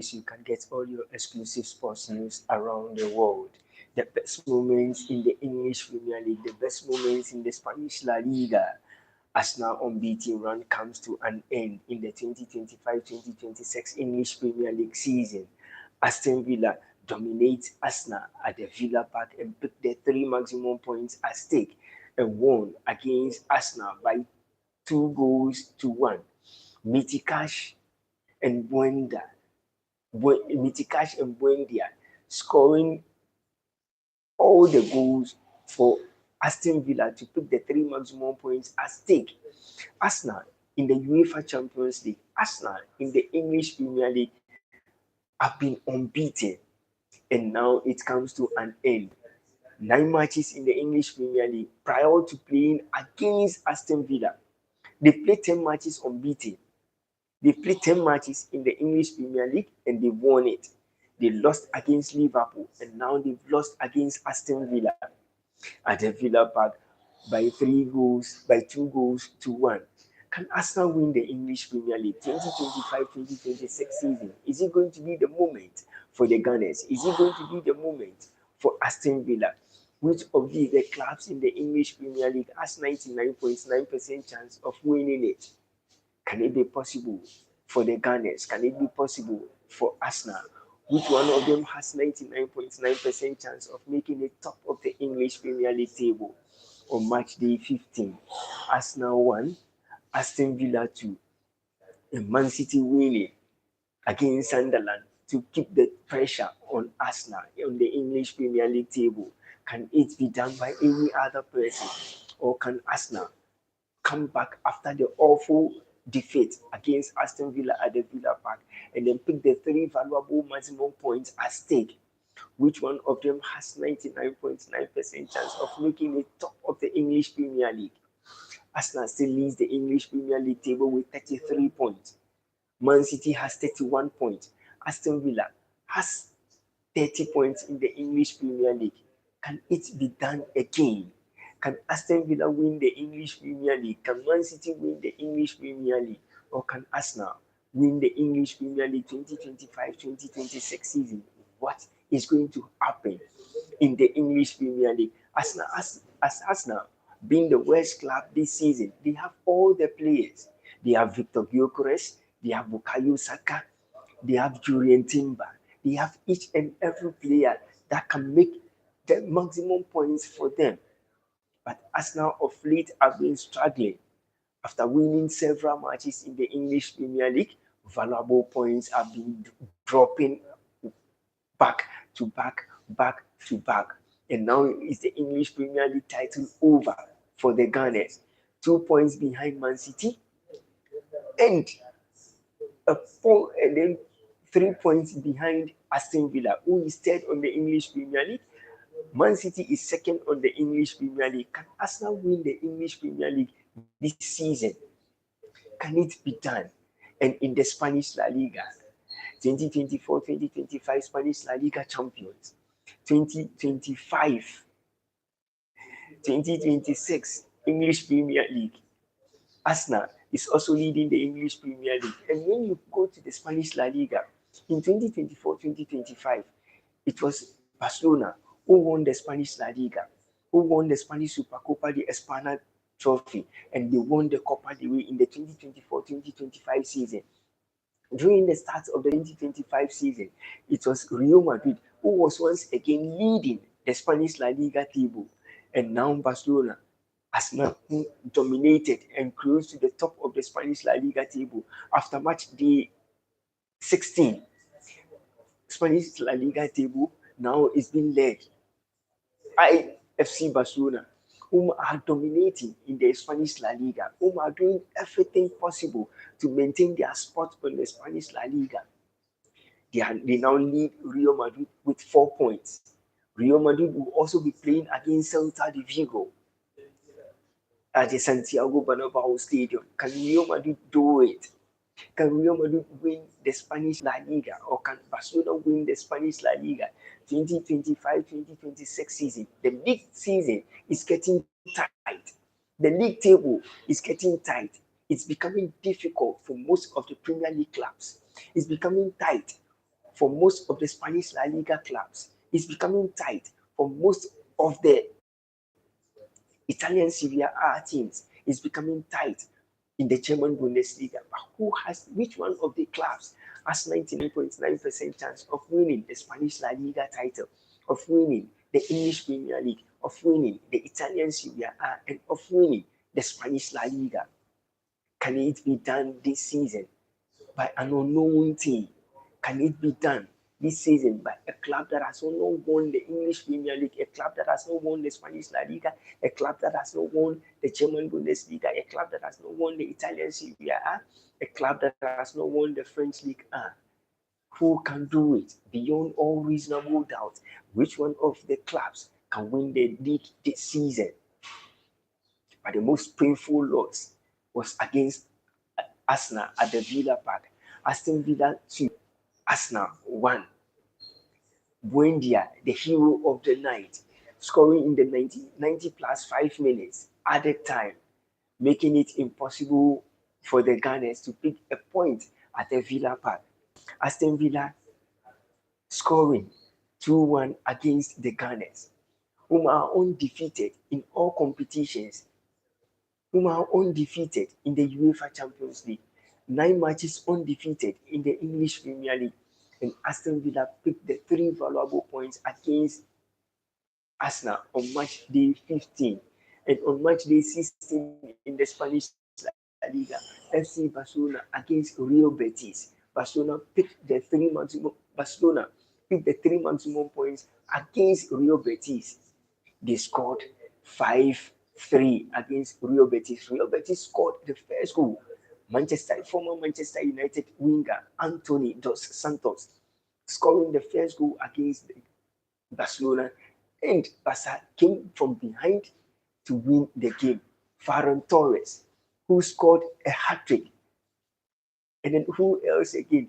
you can get all your exclusive sports news around the world. The best moments in the English Premier League, the best moments in the Spanish La Liga. Arsenal unbeaten run comes to an end in the 2025-2026 English Premier League season. Aston Villa dominates Arsenal at the Villa Park and picked the three maximum points at stake and won against Arsenal by 2 goals to 1. Mitikash and Buendia scoring all the goals for Aston Villa to pick the three maximum points at stake. Arsenal in the UEFA Champions League, Arsenal in the English Premier League have been unbeaten, and now it comes to an end. 9 matches in the English Premier League prior to playing against Aston Villa. They played 10 matches unbeaten. They played 10 matches in the English Premier League and they won it. They lost against Liverpool and now they've lost against Aston Villa at the Villa Park by 2 goals to 1. Can Arsenal win the English Premier League 2025-2026 season? Is it going to be the moment for the Gunners? Is it going to be the moment for Aston Villa? Which of the clubs in the English Premier League has 99.9% chance of winning it? Can it be possible for the Gunners? Can it be possible for Arsenal? Which one of them has 99.9% chance of making it top of the English Premier League table on match day 15? Arsenal 1, Aston Villa 2, and Man City winning against Sunderland to keep the pressure on Arsenal on the English Premier League table. Can it be done by any other person? Or can Arsenal come back after the awful defeat against Aston Villa at the Villa Park and then pick the three valuable maximum points at stake? Which one of them has 99.9% chance of making it top of the English Premier League? Arsenal still leads the English Premier League table with 33 points. Man City has 31 points. Aston Villa has 30 points in the English Premier League. Can it be done again? Can Aston Villa win the English Premier League? Can Man City win the English Premier League? Or can Arsenal win the English Premier League 2025-2026 season? What is going to happen in the English Premier League? Arsenal being the worst club this season, they have all the players. They have Victor Gyökeres, they have Bukayo Saka, they have Julian Timber. They have each and every player that can make the maximum points for them. But Arsenal of late have been struggling. After winning several matches in the English Premier League, valuable points have been dropping back to back. And now is the English Premier League title over for the Gunners. 2 points behind Man City and and then 3 points behind Aston Villa, who is third on the English Premier League. Man City is second on the English Premier League. Can Arsenal win the English Premier League this season? Can it be done? And in the Spanish La Liga, 2024-2025 Spanish La Liga champions, 2025-2026 English Premier League. Arsenal is also leading the English Premier League. And when you go to the Spanish La Liga, in 2024-2025, it was Barcelona who won the Spanish La Liga, who won the Spanish Supercopa de España trophy, and they won the Copa del Rey in the 2024-2025 season. During the start of the 2025 season, it was Real Madrid who was once again leading the Spanish La Liga table, and now Barcelona has now dominated and close to the top of the Spanish La Liga table after match day 16. Spanish La Liga table now is being led by FC Barcelona, whom are dominating in the Spanish La Liga, whom are doing everything possible to maintain their spot on the Spanish La Liga. They now lead Real Madrid with 4 points. Real Madrid will also be playing against Celta de Vigo at the Santiago Bernabeu Stadium. Can Real Madrid do it? Can Real Madrid win the Spanish La Liga, or can Barcelona win the Spanish La Liga 2025-2026 season? The league season is getting tight. The league table is getting tight. It's becoming difficult for most of the Premier League clubs. It's becoming tight for most of the Spanish La Liga clubs. It's becoming tight for most of the Italian Serie A teams. It's becoming tight in the German Bundesliga. But which one of the clubs has 99.9% chance of winning the Spanish La Liga title, of winning the English Premier League, of winning the Italian Serie A, and of winning the Spanish La Liga? Can it be done this season by an unknown team? Can it be done this season by a club that has not won the English Premier League, a club that has not won the Spanish La Liga, a club that has not won the German Bundesliga, a club that has not won the Italian Serie A, a club that has not won the French League 1? Who can do it beyond all reasonable doubt? Which one of the clubs can win the league this season? But the most painful loss was against Arsenal at the Villa Park. Aston Villa 2, Arsenal 1. Buendia, the hero of the night, scoring in the 90 plus 5 minutes added time, making it impossible for the Gunners to pick a point at the Villa Park. Aston Villa scoring 2-1 against the Gunners, whom are undefeated in all competitions, whom are undefeated in the UEFA Champions League, 9 matches undefeated in the English Premier League, and Aston Villa picked the 3 valuable points against Arsenal on match day 15. And on match day 16 in the Spanish La Liga, FC Barcelona against Real Betis. Barcelona picked the 3 maximum points against Real Betis. They scored 5-3 against Real Betis. Real Betis scored the first goal. Former Manchester United winger Anthony Dos Santos scoring the first goal against Barcelona, and Barca came from behind to win the game. Ferran Torres, who scored a hat-trick. And then who else again?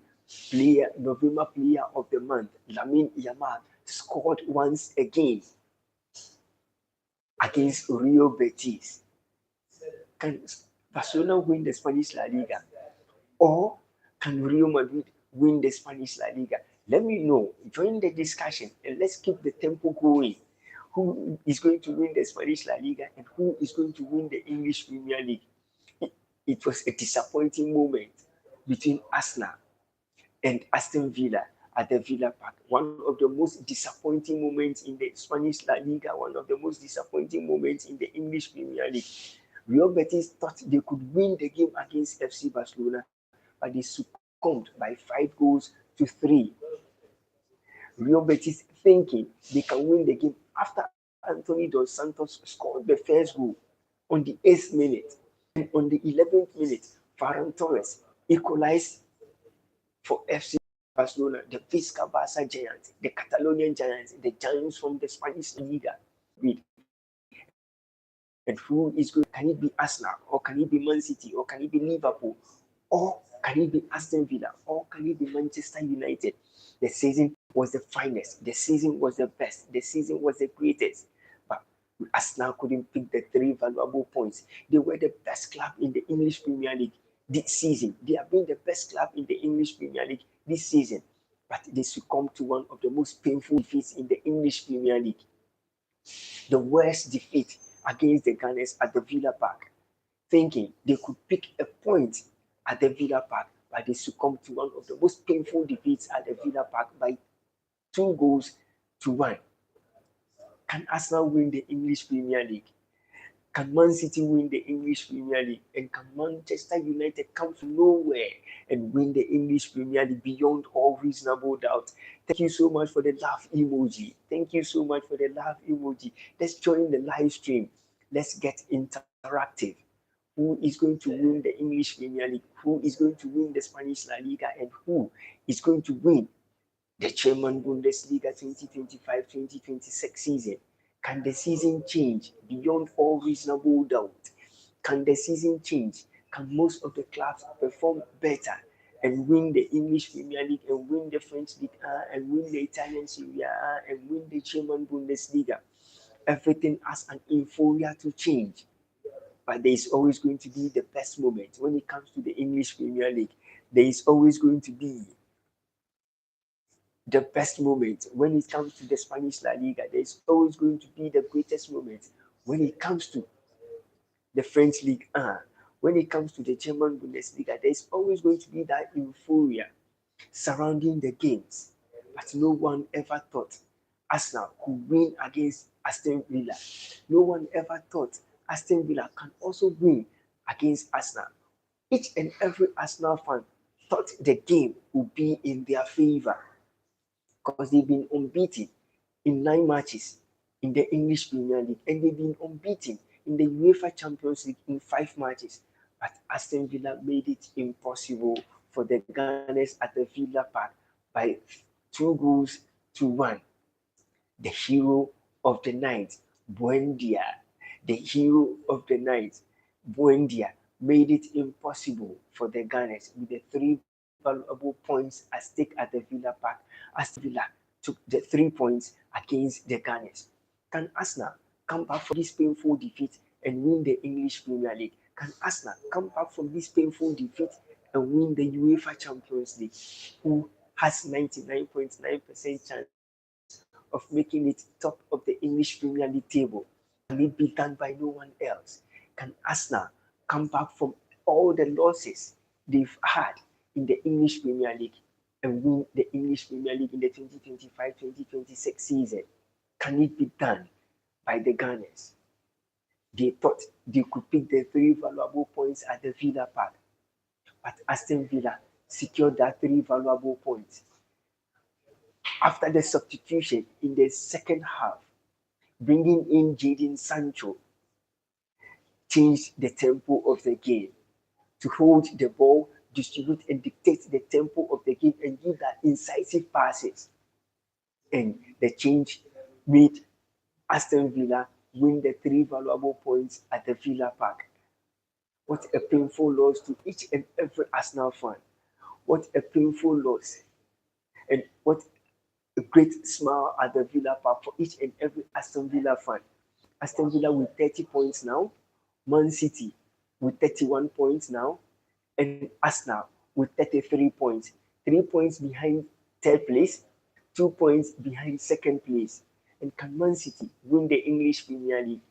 November Player of the Month, Lamine Yamal, scored once again against Real Betis. Can Barcelona win the Spanish La Liga? Or can Real Madrid win the Spanish La Liga? Let me know. Join the discussion and let's keep the tempo going. Who is going to win the Spanish La Liga and who is going to win the English Premier League? It was a disappointing moment between Arsenal and Aston Villa at the Villa Park. One of the most disappointing moments in the Spanish La Liga, one of the most disappointing moments in the English Premier League. Real Betis thought they could win the game against FC Barcelona, but they succumbed by 5-3. Real Betis thinking they can win the game after Anthony Dos Santos scored the first goal on the 8th minute. And on the 11th minute, Ferran Torres equalized for FC Barcelona, the Visca Barca giants, the Catalonian giants, the giants from the Spanish Liga. And who is good? Can it be Arsenal, or can it be Man City, or can it be Liverpool, or can it be Aston Villa, or can it be Manchester United? The season was the finest, the season was the best, the season was the greatest. But Arsenal couldn't pick the 3 valuable points. They were the best club in the English Premier League this season. They have been the best club in the English Premier League this season. But they succumbed to one of the most painful defeats in the English Premier League. The worst defeat against the Gunners at the Villa Park, thinking they could pick a point at the Villa Park, but they succumbed to one of the most painful defeats at the Villa Park by 2-1. Can Arsenal win the English Premier League? Can Man City win the English Premier League? And can Manchester United come from nowhere and win the English Premier League beyond all reasonable doubt? Thank you so much for the laugh emoji. Thank you so much for the laugh emoji. Let's join the live stream. Let's get interactive. Who is going to win the English Premier League? Who is going to win the Spanish La Liga? And who is going to win the German Bundesliga 2025-2026 season? Can the season change beyond all reasonable doubt? Can the season change? Can most of the clubs perform better and win the English Premier League and win the French League and win the Italian Serie A and win the German Bundesliga? Everything has an euphoria to change. But there is always going to be the best moment when it comes to the English Premier League. There is always going to be the best moment. When it comes to the Spanish La Liga, there's always going to be the greatest moment. When it comes to the French League 1, when it comes to the German Bundesliga, there's always going to be that euphoria surrounding the games. But no one ever thought Arsenal could win against Aston Villa. No one ever thought Aston Villa can also win against Arsenal. Each and every Arsenal fan thought the game would be in their favor because they've been unbeaten in 9 matches in the English Premier League, and they've been unbeaten in the UEFA Champions League in 5 matches. But Aston Villa made it impossible for the Gunners at the Villa Park by 2 goals to 1. The hero of the night, Buendia, the hero of the night, Buendia, made it impossible for the Gunners with the 3 valuable points at stake at the Villa Park. Aston Villa took the 3 points against the Gunners. Can Arsenal come back from this painful defeat and win the English Premier League? Can Arsenal come back from this painful defeat and win the UEFA Champions League? Who has 99.9% chance of making it top of the English Premier League table? Can it be done by no one else? Can Arsenal come back from all the losses they've had in the English Premier League and win the English Premier League in the 2025-2026 season? Can it be done by the Gunners? They thought they could pick the 3 valuable points at the Villa Park, but Aston Villa secured that 3 valuable points. After the substitution in the second half, bringing in Jadon Sancho changed the tempo of the game to hold the ball, distribute and dictate the tempo of the game and give that incisive passes. And the change made Aston Villa win the 3 valuable points at the Villa Park. What a painful loss to each and every Arsenal fan. What a painful loss. And what a great smile at the Villa Park for each and every Aston Villa fan. Aston Villa with 30 points now, Man City with 31 points now, and Arsenal with 33 points. 3 points behind third place, 2 points behind second place. And can Man City win the English Premier League?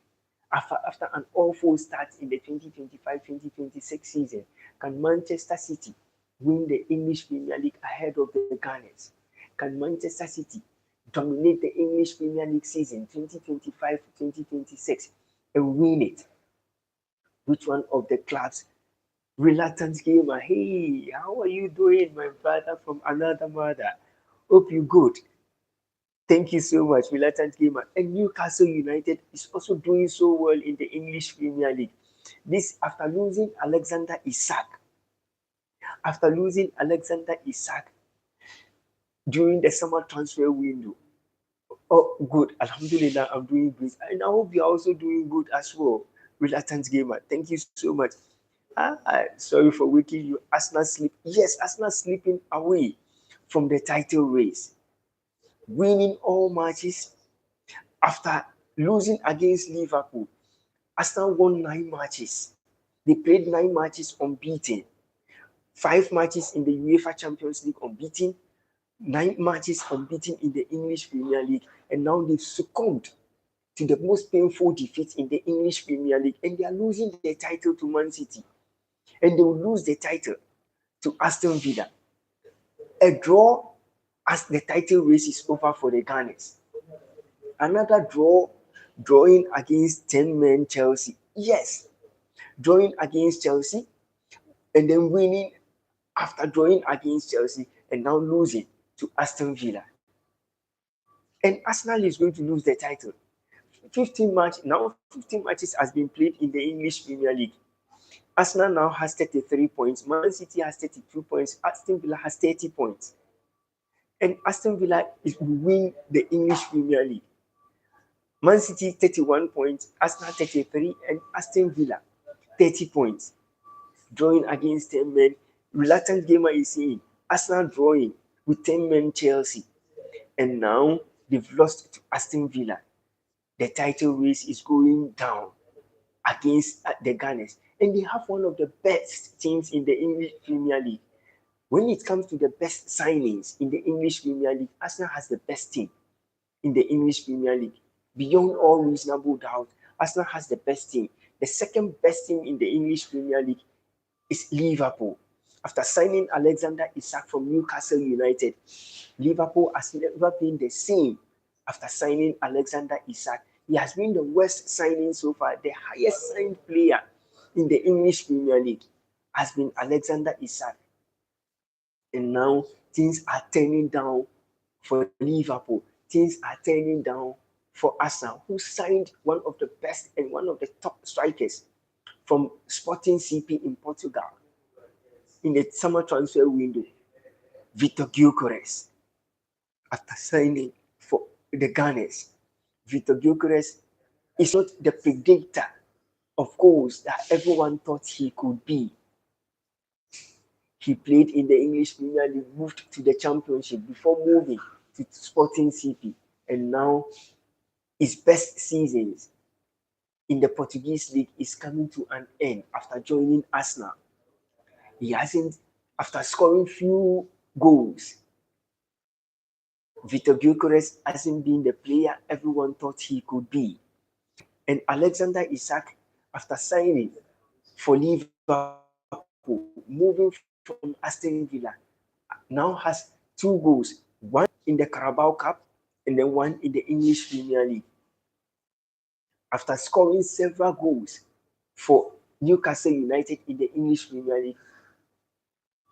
After an awful start in the 2025-2026 season, can Manchester City win the English Premier League ahead of the Gunners? Can Manchester City dominate the English Premier League season 2025-2026 and win it? Which one of the clubs? Reluctant gamer, hey, how are you doing, my brother from another mother? Hope you good. Thank you so much, Reluctant Gamer. And Newcastle United is also doing so well in the English Premier League. This after losing Alexander Isak. After losing Alexander Isak during the summer transfer window. Oh, good. Alhamdulillah, I'm doing great. And I hope you're also doing good as well, Reluctant Gamer. Thank you so much. Sorry for waking you. Arsenal sleep. Yes, Arsenal sleeping away from the title race. Winning all matches after losing against Liverpool. Arsenal won 9 matches. They played 9 matches unbeaten. 5 matches in the UEFA Champions League unbeaten. 9 matches unbeaten in the English Premier League. And now they've succumbed to the most painful defeat in the English Premier League. And they are losing the title to Man City. And they will lose the title to Aston Villa. A draw as the title race is over for the Gunners. Another drawing against 10-man Chelsea. Yes, drawing against Chelsea and then winning after drawing against Chelsea and now losing to Aston Villa. And Arsenal is going to lose the title. 15 matches has been played in the English Premier League. Arsenal now has 33 points. Man City has 32 points. Aston Villa has 30 points. And Aston Villa will win the English Premier League. Man City 31 points, Arsenal 33, and Aston Villa 30 points. Drawing against 10 men. Reluctant Gamer is saying Arsenal drawing with 10 men Chelsea. And now they've lost to Aston Villa. The title race is going down against the Gunners. And they have one of the best teams in the English Premier League. When it comes to the best signings in the English Premier League, Arsenal has the best team in the English Premier League. Beyond all reasonable doubt, Arsenal has the best team. The second best team in the English Premier League is Liverpool. After signing Alexander Isak from Newcastle United, Liverpool has never been the same after signing Alexander Isak. He has been the worst signing so far. The highest signed player in the English Premier League has been Alexander Isak. And now things are turning down for Liverpool. Things are turning down for Aston, who signed one of the best and one of the top strikers from Sporting CP in Portugal in the summer transfer window, Vitor Gyökeres. After signing for the Gunners, Vitor Gyökeres is not the predictor of goals that everyone thought he could be. He played in the English Premier League, moved to the Championship before moving to Sporting CP, and now his best seasons in the Portuguese league is coming to an end after joining Arsenal. He hasn't, after scoring few goals, Vitor Gyökeres hasn't been the player everyone thought he could be. And Alexander Isak, after signing for Liverpool, moving from Aston Villa, now has 2 goals, one in the Carabao Cup and then one in the English Premier League. After scoring several goals for Newcastle United in the English Premier League,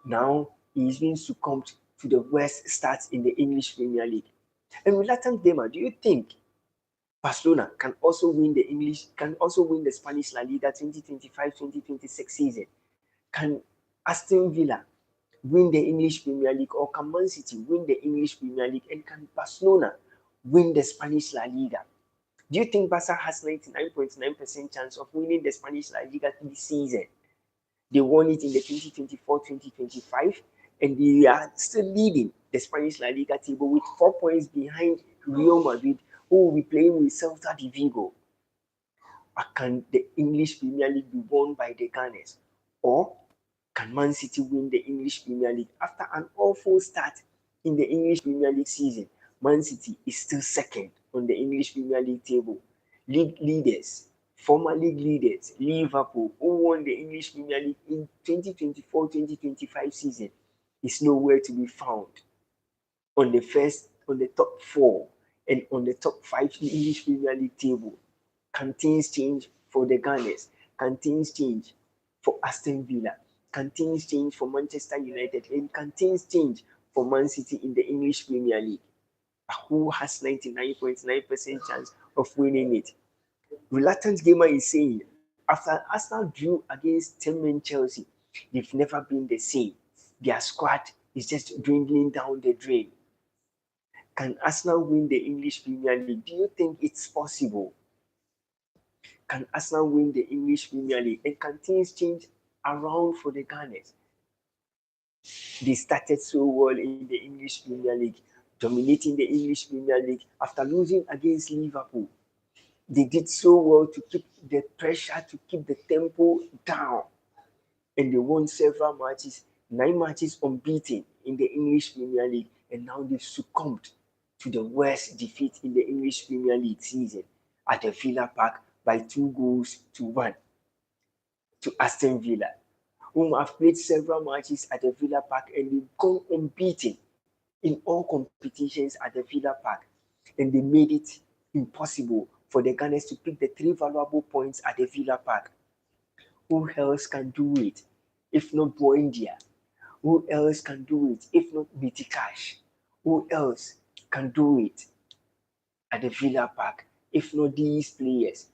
now he is being succumbed to the worst starts in the English Premier League. And reluctant gamer, do you think Barcelona can also win the Spanish La Liga 2025-2026 season? Can Aston Villa win the English Premier League, or can Man City win the English Premier League, and can Barcelona win the Spanish La Liga? Do you think Barca has 99.9% chance of winning the Spanish La Liga this season? They won it in the 2024-2025, and they are still leading the Spanish La Liga table with 4 points behind Real Madrid, who will be playing with Celta de Vigo. Or can the English Premier League be won by the Gunners? Or can Man City win the English Premier League? After an awful start in the English Premier League season, Man City is still second on the English Premier League table. League leaders, former league leaders, Liverpool, who won the English Premier League in 2024-2025 season, is nowhere to be found on the top 4 and on the top 5 English Premier League table. Can things change for the Gunners? Can things change for Aston Villa? Can things change for Manchester United? And can things change for Man City in the English Premier League? Who has 99.9% chance of winning it? Reluctant gamer is saying, after Arsenal drew against 10-man Chelsea, they've never been the same. Their squad is just dwindling down the drain. Can Arsenal win the English Premier League? Do you think it's possible? Can Arsenal win the English Premier League? And can things change around for the Gunners? They started so well in the English Premier League, dominating the English Premier League after losing against Liverpool. They did so well to keep the pressure, to keep the tempo down. And they won several matches, 9 matches unbeaten in the English Premier League. And now they've succumbed to the worst defeat in the English Premier League season at the Villa Park by 2-1 to Aston Villa, whom have played several matches at the Villa Park, and they've gone unbeaten in all competitions at the Villa Park. And they made it impossible for the Gunners to pick the 3 valuable points at the Villa Park. Who else can do it if not Buendia? Who else can do it if not Bitikash? Who else can do it at the Villa Park if not these players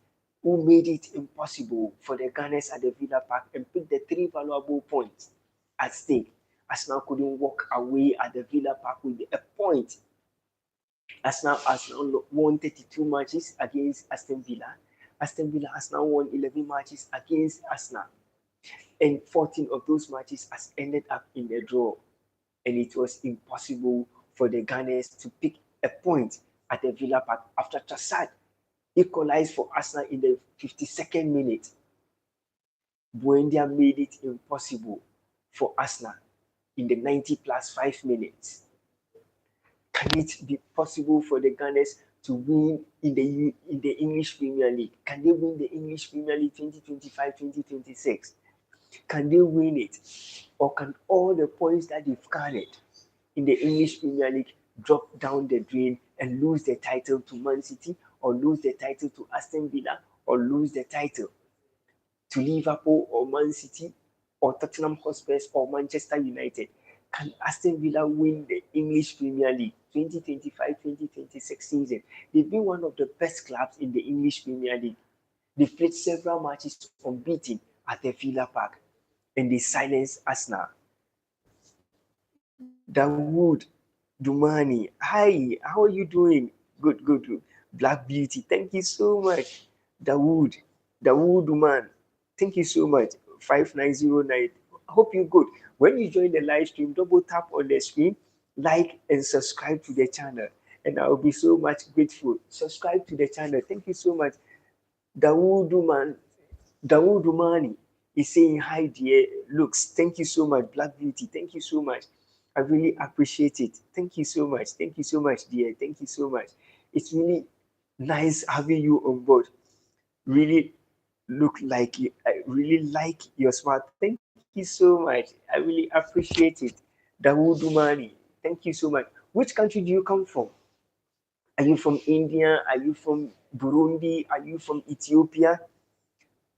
who made it impossible for the Gunners at the Villa Park and picked the 3 valuable points at stake? Arsenal couldn't walk away at the Villa Park with a point. Arsenal has now won 32 matches against Aston Villa. Aston Villa has now won 11 matches against Arsenal. And 14 of those matches has ended up in a draw. And it was impossible for the Gunners to pick a point at the Villa Park after Trossard equalized for Arsenal in the 52nd minute. Buendia made it impossible for Arsenal in the 90 plus 5 minutes. Can it be possible for the Gunners to win in the English Premier League? Can they win the English Premier League 2025-2026? Can they win it? Or can all the points that they've garnered in the English Premier League drop down the drain and lose the title to Man City, or lose the title to Aston Villa, or lose the title to Liverpool or Man City or Tottenham Hotspurs or Manchester United? Can Aston Villa win the English Premier League 2025-2026 season? They've been one of the best clubs in the English Premier League. They've played several matches unbeaten at the Villa Park, and they silenced Arsenal. Dawood Dumani, hi, how are you doing? Good, good, good. Black Beauty, thank you so much. Dawood, Dawood Duman, thank you so much. 5909. Hope you're good. When you join the live stream, double tap on the screen, like and subscribe to the channel, and I'll be so much grateful. Subscribe to the channel. Thank you so much. Dawood Duman, Dawood Dumani is saying hi, dear. Looks, thank you so much. Black Beauty, thank you so much. I really appreciate it. Thank you so much. Thank you so much, dear. Thank you so much. It's really nice having you on board. Really look like you. I really like your smile. Thank you so much. I really appreciate it. Dawood Dumani, thank you so much. Which country do you come from? Are you from India? Are you from Burundi? Are you from Ethiopia?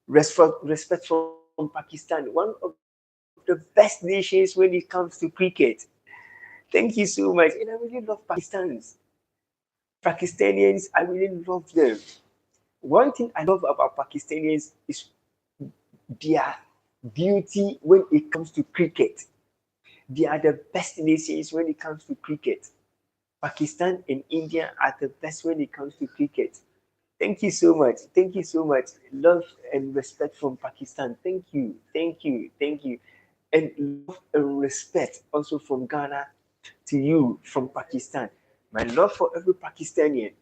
Respect from Pakistan, one of the best nations when it comes to cricket. Thank you so much. And I really love Pakistanians, I really love them. One thing I love about Pakistanians is their beauty when it comes to cricket. They are the best nations when it comes to cricket. Pakistan and India are the best when it comes to cricket. Thank you so much. Thank you so much. Love and respect from Pakistan. Thank you. Thank you. Thank you. And love and respect also from Ghana to you from Pakistan. My love for every Pakistani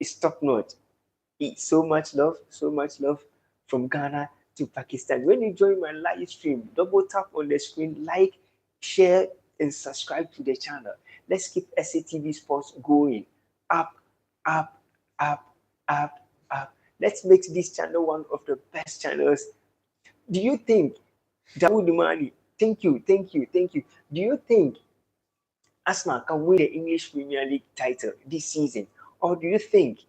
is top notch. It's so much love from Ghana to Pakistan. When you join my live stream, double tap on the screen, like, share, and subscribe to the channel. Let's keep SATV Sports going. Up, up, up, up, up. Let's make this channel one of the best channels. Do you think, Dawood Mani, thank you, thank you, thank you. Do you think Arsenal can win the English Premier League title this season? Or do you think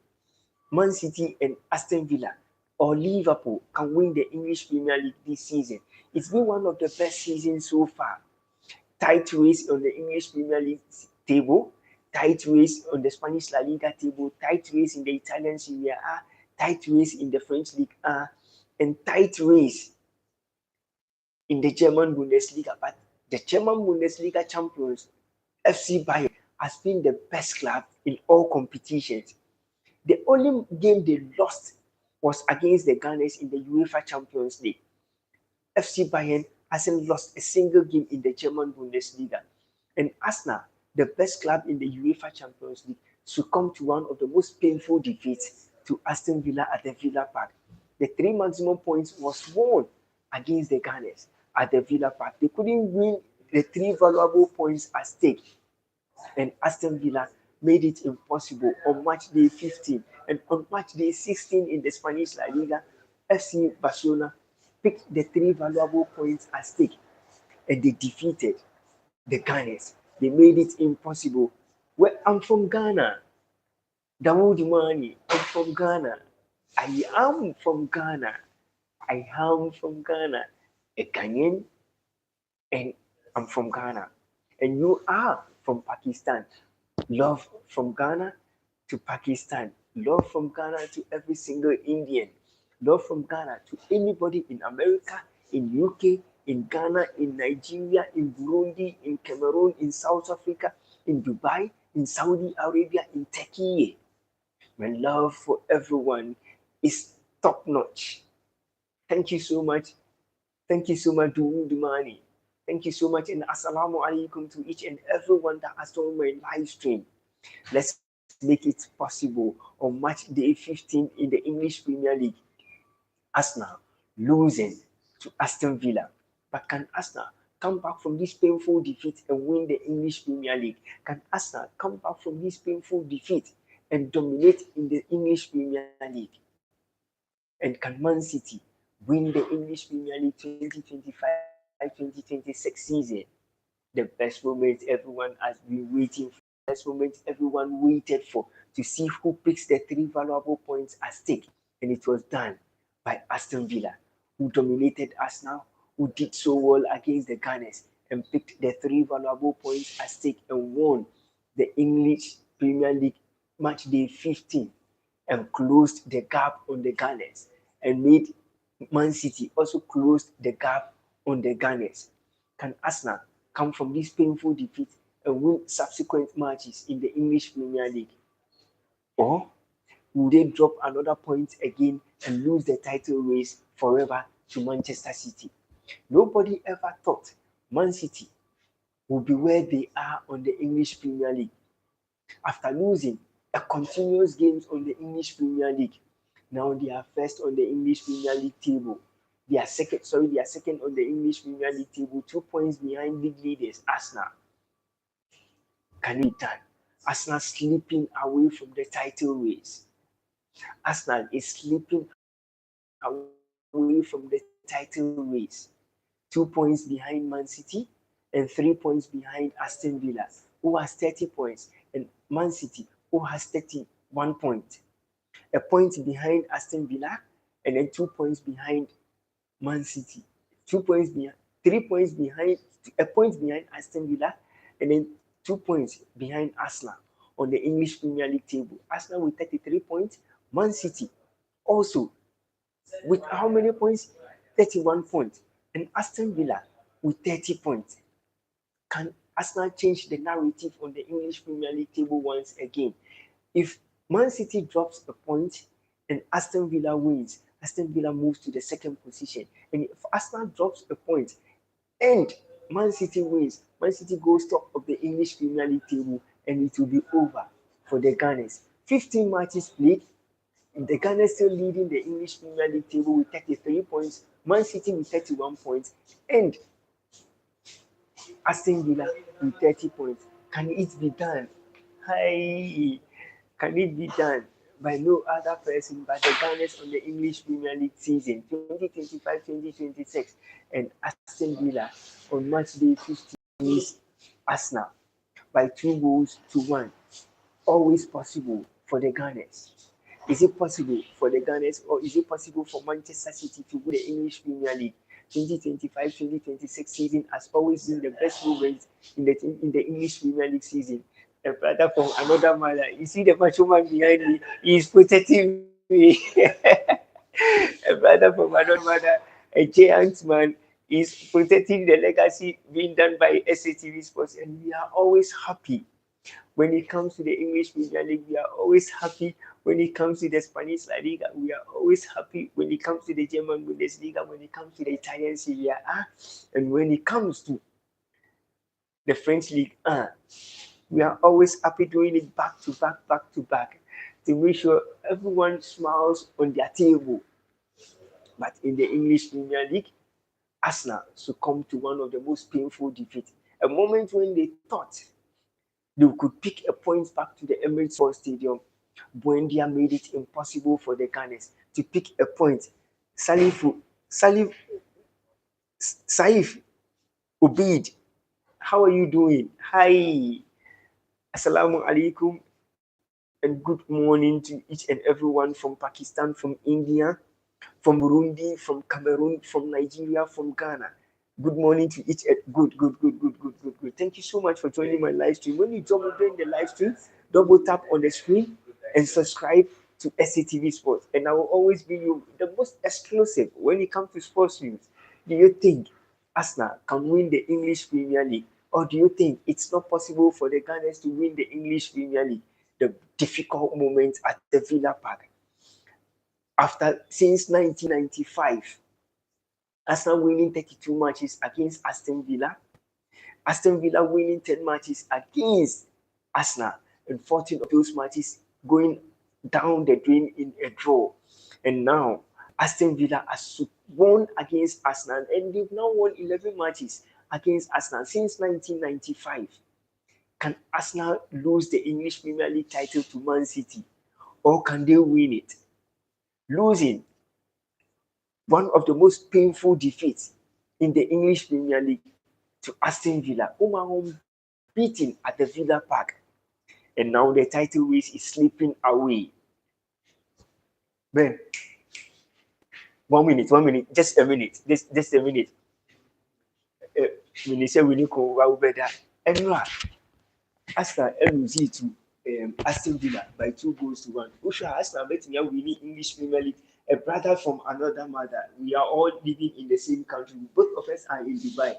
Man City and Aston Villa or Liverpool can win the English Premier League this season? It's been one of the best seasons so far. Tight race on the English Premier League table, tight race on the Spanish La Liga table, tight race in the Italian Serie A, tight race in the French League A, and tight race in the German Bundesliga. But the German Bundesliga champions, FC Bayern, has been the best club in all competitions. The only game they lost was against the Gunners in the UEFA Champions League. FC Bayern hasn't lost a single game in the German Bundesliga. And Arsenal, the best club in the UEFA Champions League, succumbed to one of the most painful defeats to Aston Villa at the Villa Park. The 3 maximum points was won against the Gunners at the Villa Park. They couldn't win the 3 valuable points at stake. And Aston Villa made it impossible on match day 15. And on match day 16 in the Spanish La Liga, FC Barcelona picked the 3 valuable points at stake, and they defeated the Gunners. They made it impossible. Well, I'm from Ghana. Dawood Mani, I'm from Ghana. I am from Ghana. I am from Ghana. A Ghanaian, and I'm from Ghana. And you are from Pakistan. Love from Ghana to Pakistan. Love from Ghana to every single Indian. Love from Ghana to anybody in America, in UK, in Ghana, in Nigeria, in Burundi, in Cameroon, in South Africa, in Dubai, in Saudi Arabia, in Turkey. My love for everyone is top notch. Thank you so much. Thank you so much, Dumani. Thank you so much, and assalamu alaikum to each and everyone that has joined my live stream. Let's make it possible on match day 15 in the English Premier League. Arsenal losing to Aston Villa. But can Arsenal come back from this painful defeat and win the English Premier League? Can Arsenal come back from this painful defeat and dominate in the English Premier League? And can Man City win the English Premier League 2025-2026 season? The best moment everyone has been waiting for, the best moment everyone waited for, to see who picks the three valuable points at stake. And it was done by Aston Villa, who dominated Arsenal, who did so well against the Gunners and picked the three valuable points at stake and won the English Premier League match day 15 and closed the gap on the Gunners and made Man City also closed the gap on the Gunners. Can Arsenal come from this painful defeat and win subsequent matches in the English Premier League? Or will they drop another point again and lose the title race forever to Manchester City? Nobody ever thought Man City would be where they are on the English Premier League after losing a continuous games on the English Premier League. Now they are first on the English Premier League table. They are second on the English Premier League table, 2 points behind league leaders Arsenal. Can it be done? Arsenal slipping away from the title race. Arsenal is slipping away from the title race. 2 points behind Man City and 3 points behind Aston Villa, who has 30 points, and Man City, who has 31 points. A point behind Aston Villa, and then 2 points behind Man City. 2 points behind, 3 points behind, a point behind Aston Villa, and then 2 points behind Arsenal on the English Premier League table. Arsenal with 33 points, Man City also with how many points? 31 points. And Aston Villa with 30 points. Can Arsenal change the narrative on the English Premier League table once again? If Man City drops a point and Aston Villa wins, Aston Villa moves to the second position. And if Arsenal drops a point and Man City wins, Man City goes top of the English Premier League table and it will be over for the Gunners. 15 matches played. The Gunners still leading the English Premier League table with 33 points, Man City with 31 points, and Aston Villa with 30 points. Can it be done? Hi, can it be done by no other person but the Gunners on the English Premier League season 2025-2026 and Aston Villa on match day 15 Arsenal by 2 goals to 1? Always possible for the Gunners. Is it possible for the Gunners or is it possible for Manchester City to win the English Premier League 2025-2026 season? Has always been the best moment in the English Premier League season. A brother from another mother, you see the macho man behind me, he is protecting me. A brother from another mother, a giant man, is protecting the legacy being done by SATV Sports, and we are always happy. When it comes to the English Premier League, we are always happy. When it comes to the Spanish La Liga, we are always happy. When it comes to the German Bundesliga, when it comes to the Italian Serie A, and when it comes to the French League, we are always happy doing it back to back, to make sure everyone smiles on their table. But in the English Premier League, Arsenal succumbed to one of the most painful defeats. A moment when they thought they could pick a point back to the Emirates Sports Stadium. Buendia made it impossible for the Gunners to pick a point. Saif Obeid, how are you doing? Hi, Assalamu alaikum, and good morning to each and everyone from Pakistan, from India, from Burundi, from Cameroon, from Nigeria, from Ghana. Good morning to each. Good. Thank you so much for joining my live stream. When you double join the live stream, double tap on the screen and subscribe to SATV Sports. And I will always bring you the most exclusive when it comes to sports news. Do you think Arsenal can win the English Premier League? Or do you think it's not possible for the Gunners to win the English Premier League? The difficult moment at the Villa Park. Since 1995, Arsenal winning 32 matches against Aston Villa. Aston Villa winning 10 matches against Arsenal, and 14 of those matches going down the drain in a draw. And now Aston Villa has won against Arsenal, and they've now won 11 matches against Arsenal since 1995. Can Arsenal lose the English Premier League title to Man City, or can they win it? Losing, one of the most painful defeats in the English Premier League, to Aston Villa, beaten at the Villa Park, and now the title race is slipping away. Man, 1 minute, just a minute, just a minute. When you say we need to go better, and Arsenal lose to Aston Villa by 2-1. Usha Arsenal betting we need English Premier League. A brother from another mother. We are all living in the same country. Both of us are in Dubai.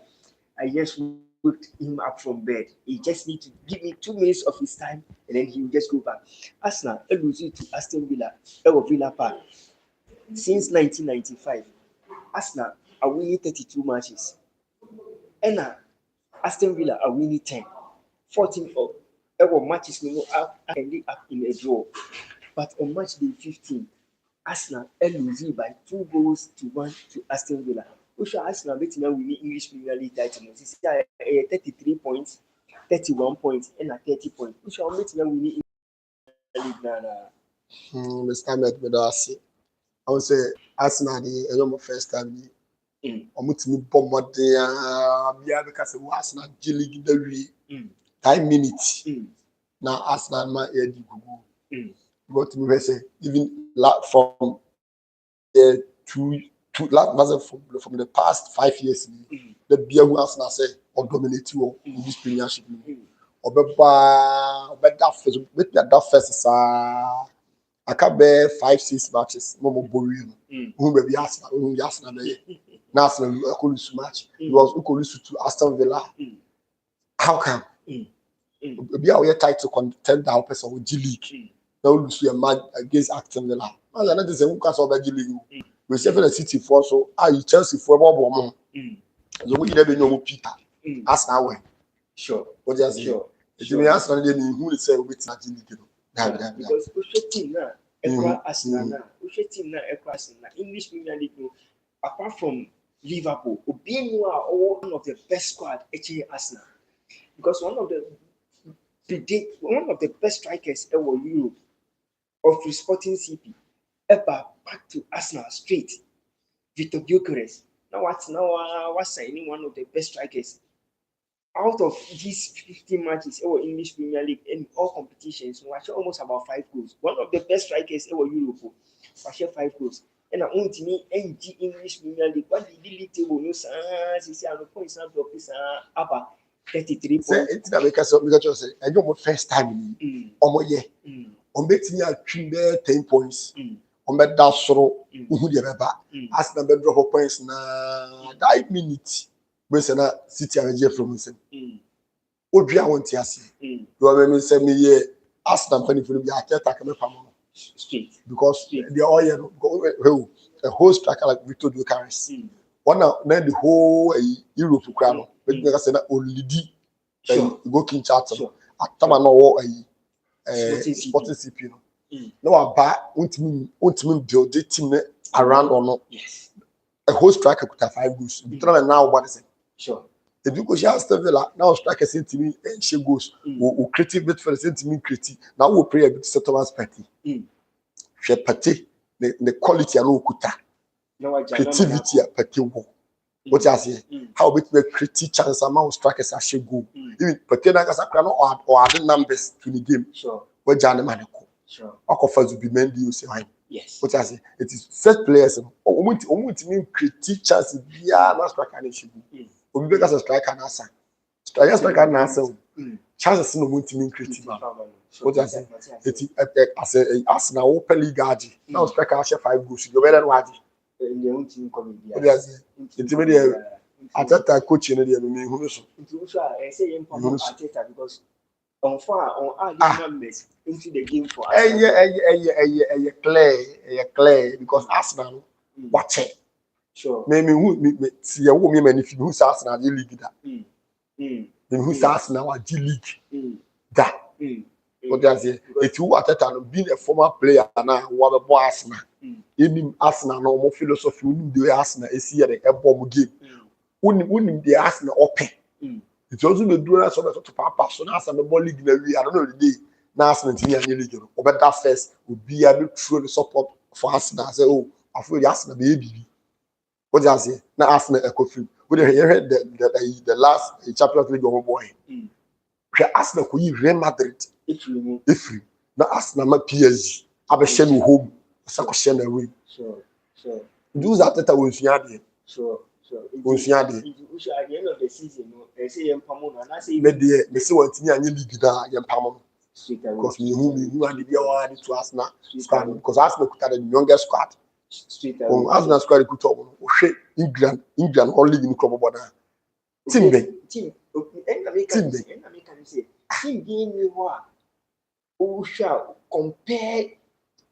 I just woke him up from bed. He just need to give me 2 minutes of his time, and then he will just go back. Arsenal lose to Aston Villa, Villa Park. Since 1995, Arsenal are winning 32 matches. And Aston Villa are winning 10. 14 of our matches ending up in a draw. But on match day 15, Arsenal lose by 2-1 to Aston Villa. Which Arsenal betting now winning English Premier League title. 33 points, 31 points, and 30 points. Which are betting now winning English League now. Mr. Ahmed, I would say Arsenal the first time. Omutimi bomb there because Arsenal League the 5 minutes. Now Arsenal ma edi gugu. But me say even from the from the past 5 years, the beer who Arsenal say or dominate you in this premiership. That first I can bear 5-6 matches. Momo boring. Who be Arsenal? Who be Arsenal? Now Arsenal lose match. It was lose to Aston Villa. How come? Be our tight to contend the person with G League. Now lose a match against Aston Villa. I don't know who can solve the G League. We say for the City for so Chelsea for more. So we never know Peter. Arsenal win. Sure. What do you say? If you ask Arsenal, then who say we beat G League? Because Ushe team now, Arsenal English Premier League, apart from Liverpool, one of the best squad Arsenal. Because one of the best strikers ever Europe of Sporting CP ever back to Arsenal straight. Victor Gyökeres. Now what's signing one of the best strikers. Out of these 15 matches in English Premier League in all competitions, we watch almost about 5 goals. One of the best strikers in Europe, watch 5 goals. And I want to me NG English Premier League. What did the table no say no points not drop is about 33 points. It's that because I don't first time year. On betting you trim 10 points. On bet that soro who the ever. Ask them drop points na 5 minutes. When na City and from him. Obia want to see. You remember say me here ask them funny for the attack me pam. Straight. Because they are all a whole striker like Victor Gyökeres. One now the whole Europe crowd. But you say na only go king chat. Atama no Sporting CP no. No aba ultimate build the team around or not. Yes. A whole striker could have 5 goals. Now what is it? Sure. If you go to Aston Villa, now striker sent to me and she goes. We creative bit for the sent to me creative. Now we pray a bit to Thomas Partey. She Partey the quality and okuta. Creativity Partey wo. What you say? How bit the creative chance amount strikers are she go. Even Partey na kasa kra no or add numbers to the game. Sure. What Jane man ko. Sure. Akofa to be Mendy you say why. Yes. What I say? It is first players. Mean creative chances. Yeah, na striker na she go. Obi because a striker na answer. Striker na answer. Chances no mean creative. What I say? It as a Arsenal open league adi. Now striker has 5 goals. You better know adi. What I say? It me dey Ateta coach no dey me hu so. I say Ateta because on add numbers into the game for us. Clear because Arsenal watch it. Sure. Me see you me many who Arsenal the league that. Me who Arsenal G League. That. What I say? It who Ateta being a former player now what about Arsenal. Even Arsenal no more philosophy we do Arsenal is here the bomb game. Unim the Arsenal open. It's also the dual sort of papa. So now some ball league I don't know the day. Now Arsenal in the league. But that first would be able to throw the support for Arsenal. I say, oh, I feel the Arsenal baby. What do I say? Now Arsenal echo free. We heard the last Champions League of boy. Arsenal could Real Madrid. If you now Arsenal my PSG. I be shame home. I shame away. Sure. Do that at a Sure. At the end of the season, they say Pamona, and I say, me see what you league da yam pamon. Because me who and the award to Arsenal squad because Arsenal could have the youngest squad. Arsenal squad could talk. England all league in club border. Team, say, team being me what? Who shall compare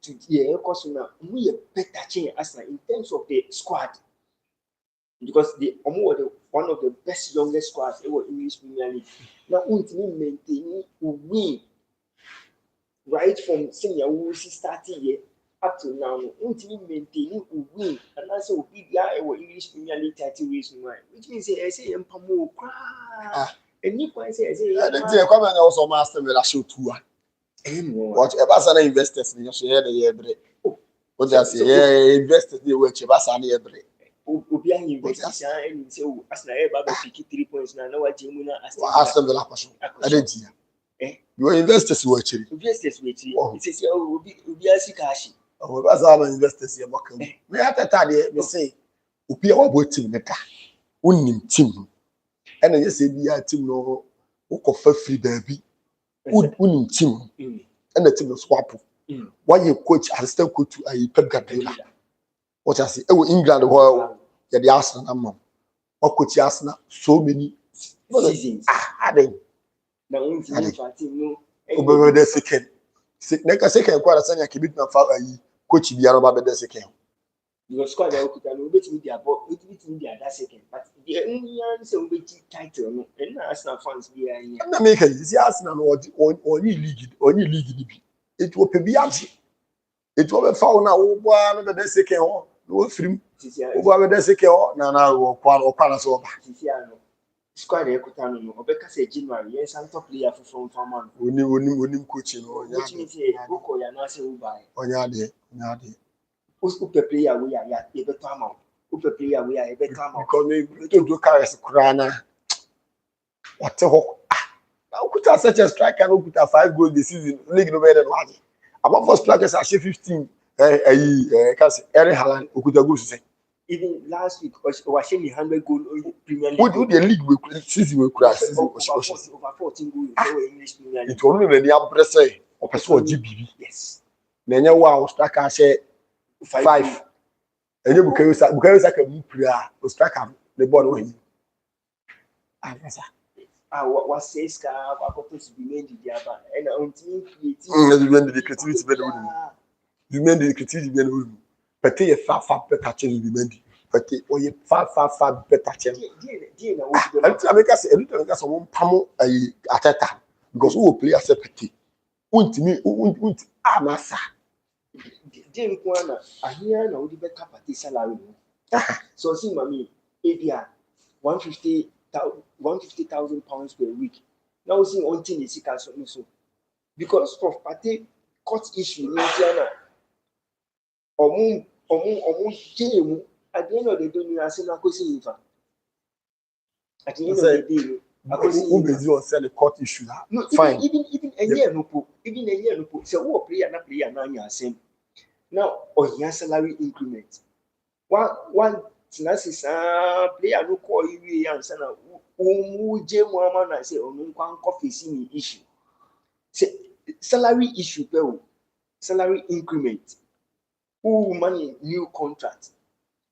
to the Cosuna? We a better change Arsenal in terms of the squad. Because they are one of the best youngest squads ever in English Premier League. Now, ultimately maintaining win right from senior who starting here up to now. Ultimately maintaining win, and that's what we are English Premier League title race, which means I say Empamo. And you can say, I say, come and also master will show two. Whatever some investors in your share the year. What I say, investors they were Chebasani every. Obi an investors and say, oh, as na eba 3 points na what Jimuna Aston Villa person. I didn't hear. Your investors were actually. Investors were actually. It says, oh, Obi Asikashi. Oh, that's all investors here. Me at that time, me say, Obi our boy team meta. Unim team. And then you say, be a team no, who offer free baby. Unim team. And the team no swap. Why you coach assistant coach to a Pep Guardiola? What I say, England, well, the Arsenal, mom. Or coach Arsenal so many seasons. Now, only no. Over the second. Next second, quite a senior kibit na fa coach the Araba the second. Your squad could have been their ball, it in their that second. But the only answer will be title, and Arsenal fans be in. And make it is Arsenal or league. It will be empty. It will be found now over the second one. No film. Over the second one, no, or Palace. Squad Ekutano, Obeka say January, yes, and top player from Farman. Winning coaching, which means a book or Yanasi will buy. Onyade. Who's player we are yet a better amount. Who player we are a better amount. Because we do carry Kurana. What a hawk. Now, could have such a striker who could have 5 goals this season, league no better than one. About first strikers, I say 15. Eric Haaland, who could have good to say. Even last week, was watching 100 goal Premier League. What do the league season will crash? Over 14 goals in English Premier League. It only when the Ambrose or Person GBB. Yes. Nenya wow, striker share 5. And you because I can move striker the ball away. What says what to be made the other and on team the creativity better. You mean the creativity better. But they far better change be made. But they far better change. I make us one pamo at a time because who will play as a petty. Won't massa. Jane Kwana, I hear no better party salary. So see, mommy, ADR 150,000 pounds per week. Now see on thing is so because of party court issue in Indiana. Omu game at the end of the day, you are saying I could see at the end of the day, I could see who sell the court issue. No, fine. Even a year no po. So who player now you are saying now on your salary increment. One is player no call you and say who J Muhammad I say on coffee see issue. Say salary issue salary increment. Who money new contract.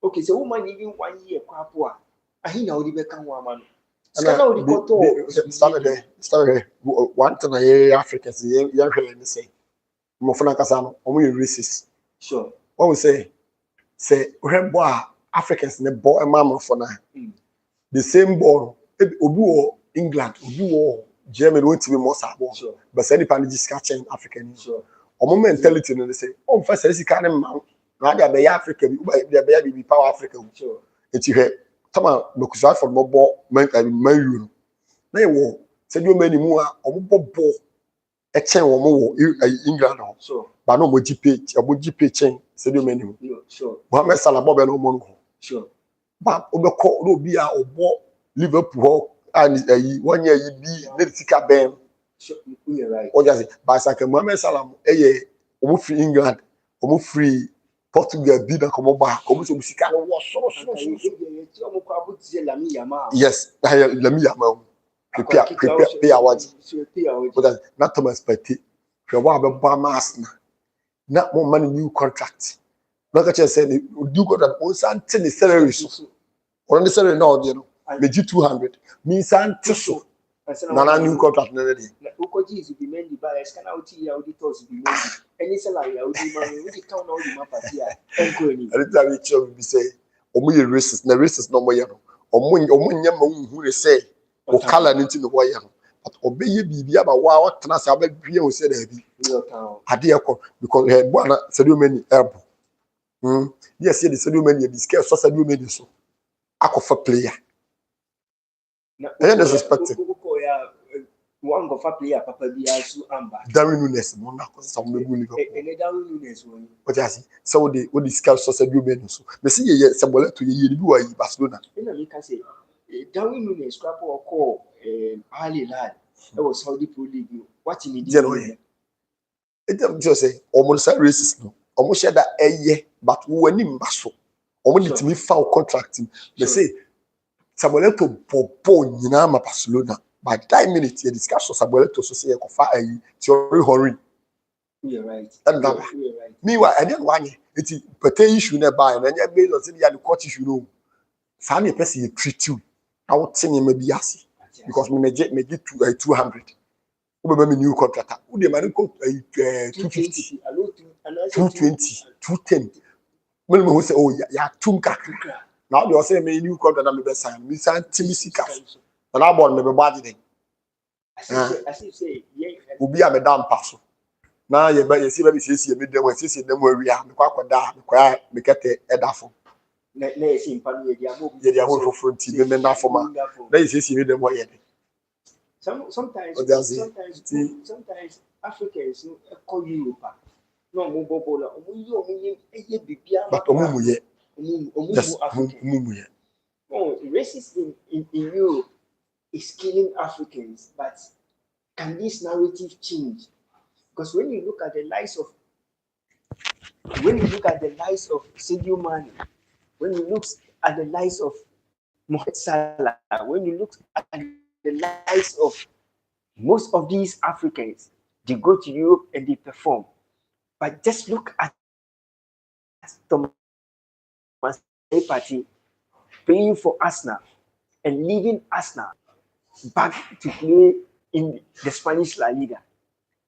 Okay, so who money even 1 year kwapua. Ahi na odi beka ho amano. Skana odi koto. Sorry. One thing I Africans you hear me say. Mo funa kasa no, omo you racist. Sure. What we say when boy Africans ne ball mama for na. The same ball obi wo England, obi wo Germany want to be more sabo. Sure. But say the pan just catching African. Sure. Omo mentality no say o mfa say sika ne ma na dia be Africa bi be power Africa. Sure. Enti he Tama no kusa for mo bo man you na ye wo Sadio Mane mu a omo bo e chen wo mo wo England ho Sure. Ba no mo GP chen Sadio Mane mu Sure. Mohamed Salah bo be no mo no Sure. Ba obekọ no bi a obo Liverpool ho and one year bi na sika ben Sure. You're right. o just ba sa ke Mohamed Salah ye omo free England omo free Portugal bi na komo ba omo so sika no wo so yes Lami Yamal prepare awards not Thomas Partey hwe wa be ba mas na mo man new contract na ka che say new contract o san te ne salary so or the salary now dey no me 200 me san te so na new contract na dey ukoji is be mendi ba eskana uti ya auditors be mendi any salary ya udi man we count all the mapati ya enko ni every time you be say omo ye racist na racist no mo ye no omo nya ma hu re say o kala ni ti no wo ye no but obeye bibia ba wa o tena sa ba bia o say da bi ade ekọ because he bo na Sadio Mane ebo yes ye the Sadio Mane be scare so Sadio Mane so akofa player and disrespect one go for player papa bi asu amba Darwin Nunes mo na ko sa mo be Liverpool Darwin Nunes won o jasi so the scare so Sadio Mane so me see ye Sabola to ye bi wa yi Barcelona ina me ka say Darwin Nunes crap or call Al Hilal e was Saudi Pro League what in the it just say almost say racist no almost share that but we ni mba so almost let me file contract they say Sabola to popo nyina ma Barcelona by 5 minutes you discuss Sabola to so say e ko fa theory hurry you're right and that meanwhile I didn't want it pertain issue na buy na nya based on say ya the court issue no fa me person you treat you I would send him be asi because me 200 Ube me new contract. Ude mani ko 250, 220, 210. Me who say oh ya tunka. Now they say me new contract na me be sign. Me sign Timisi Cas. Na na born me be bad dey. As you say, yeah. Obi a me dam paso. Na ye be see me dem we see dem we wi a me kwa koda me kwa me kete edafo. Na ye see mpa no ye dia mo for front me na for ma. Na ye see me dem we ye. Sometimes Africans call Europe. No more bola. But Omuye. Oh, racism in Europe is killing Africans. But can this narrative change? Because when you look at the lives of Sadio Mane, when you look at the lives of Mohamed Salah, when you look at the lives of most of these Africans, they go to Europe and they perform. But just look at Thomas Partey playing for Arsenal and leaving Arsenal back to play in the Spanish La Liga.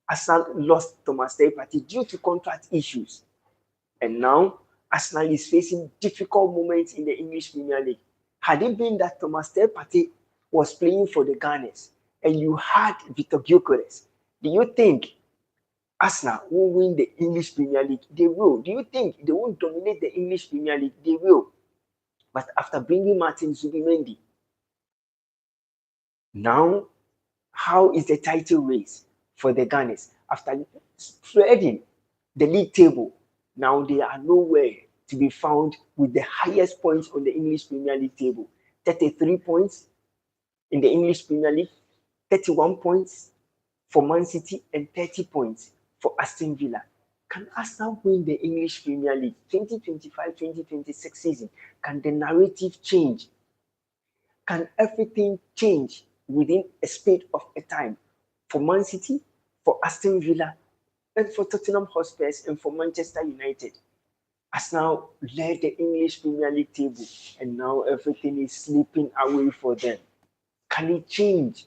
Arsenal lost Thomas Partey due to contract issues. And now Arsenal is facing difficult moments in the English Premier League. Had it been that Thomas Partey was playing for the Gunners and you had Victor Gyökeres, do you think Arsenal will win the English Premier League? They will. Do you think they won't dominate the English Premier League? They will. But after bringing Martin Zubimendi, now how is the title race for the Gunners? After spreading the league table, now they are nowhere to be found with the highest points on the English Premier League table. 33 points in the English Premier League, 31 points for Man City, and 30 points for Aston Villa. Can Arsenal win the English Premier League 2025-2026 season? Can the narrative change? Can everything change within a space of a time for Man City, for Aston Villa, and for Tottenham Hotspur, and for Manchester United? Arsenal led the English Premier League table, and now everything is slipping away for them. Can it change?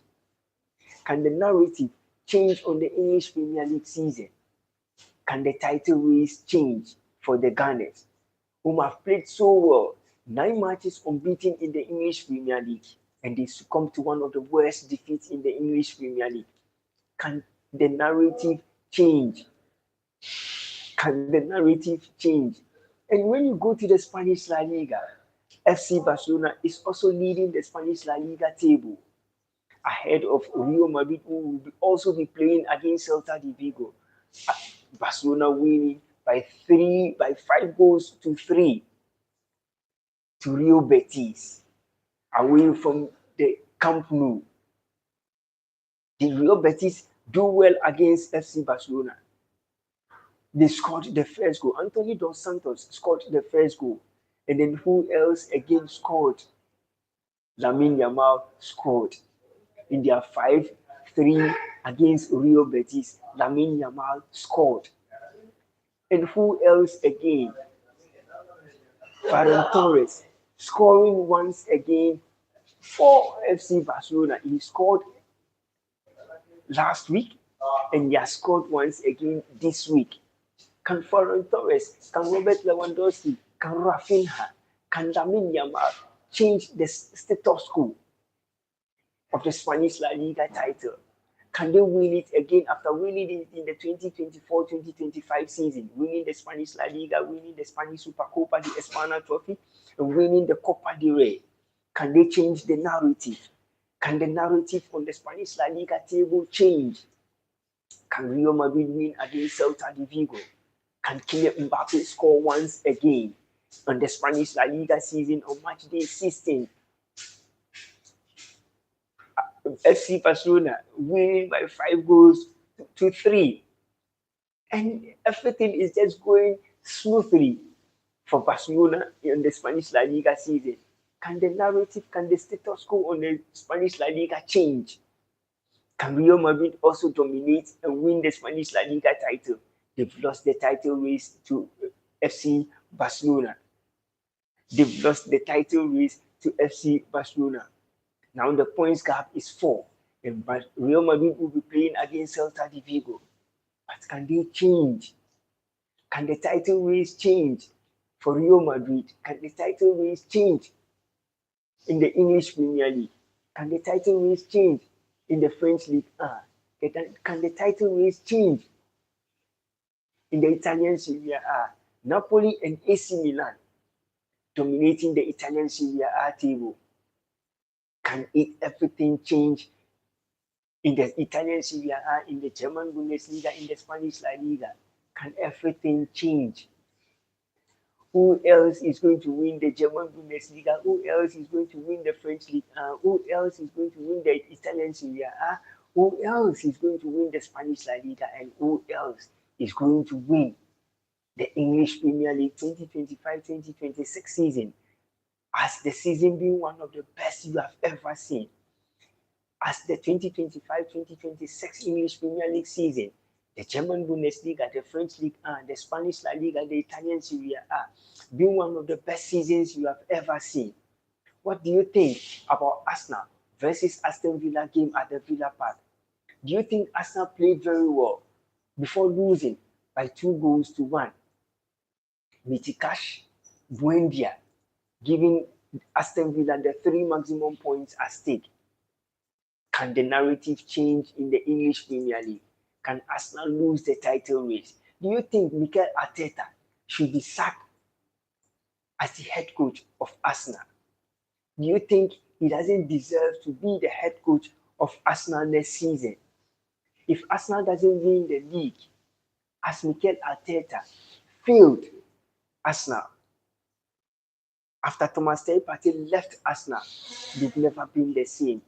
Can the narrative change on the English Premier League season? Can the title race change for the Gunners, whom have played so well? 9 matches unbeaten in the English Premier League, and they succumbed to one of the worst defeats in the English Premier League. Can the narrative change? Can the narrative change? And when you go to the Spanish La Liga, FC Barcelona is also leading the Spanish La Liga table, ahead of Real Madrid, who will also be playing against Celta de Vigo. Barcelona winning by 5 goals to 3 to Real Betis, away from the Camp Nou. Did Real Betis do well against FC Barcelona? They scored the first goal. Anthony Dos Santos scored the first goal. And then who else again scored? Lamine Yamal scored. In their 5-3 against Real Betis, Lamine Yamal scored. And who else again? Ferran Torres scoring once again for FC Barcelona. He scored last week and he has scored once again this week. Can Ferran Torres, can Robert Lewandowski, can Rafinha, can Lamine Yamal change the status quo of the Spanish La Liga title? Can they win it again after winning it in the 2024-2025 season, winning the Spanish La Liga, winning the Spanish Supercopa, the Espana Trophy, and winning the Copa del Rey? Can they change the narrative? Can the narrative on the Spanish La Liga table change? Can Real Madrid win against Celta de Vigo? Can Kylian Mbappe score once again on the Spanish La Liga season on match day 16? FC Barcelona winning by 5 goals to 3. And everything is just going smoothly for Barcelona in the Spanish La Liga season. Can the narrative, can the status quo on the Spanish La Liga change? Can Real Madrid also dominate and win the Spanish La Liga title? They've lost the title race to FC Barcelona. They've lost the title race to FC Barcelona. Now the points gap is 4. And Real Madrid will be playing against Celta de Vigo. But can they change? Can the title race change for Real Madrid? Can the title race change in the English Premier League? Can the title race change in the French League 1? Can the title race change in the Italian Serie A? Napoli and AC Milan dominating the Italian Serie A table. Can everything change in the Italian Serie A, in the German Bundesliga, in the Spanish La Liga? Can everything change? Who else is going to win the German Bundesliga? Who else is going to win the French League? Who else is going to win the Italian Serie A? Who else is going to win the Spanish La Liga? And who else is going to win the English Premier League 2025-2026 season? As the season being one of the best you have ever seen. As the 2025-2026 English Premier League season, the German Bundesliga, the French League 1, the Spanish La Liga, the Italian Serie A, being one of the best seasons you have ever seen. What do you think about Arsenal versus Aston Villa game at the Villa Park? Do you think Arsenal played very well before losing by 2 goals to 1? Mitikash Buendia giving Aston Villa the 3 maximum points at stake. Can the narrative change in the English Premier League? Can Arsenal lose the title race? Do you think Mikel Arteta should be sacked as the head coach of Arsenal? Do you think he doesn't deserve to be the head coach of Arsenal next season? If Arsenal doesn't win the league, as Mikel Arteta failed Arsenal, after Thomas Partey left Arsenal, they've never been the same.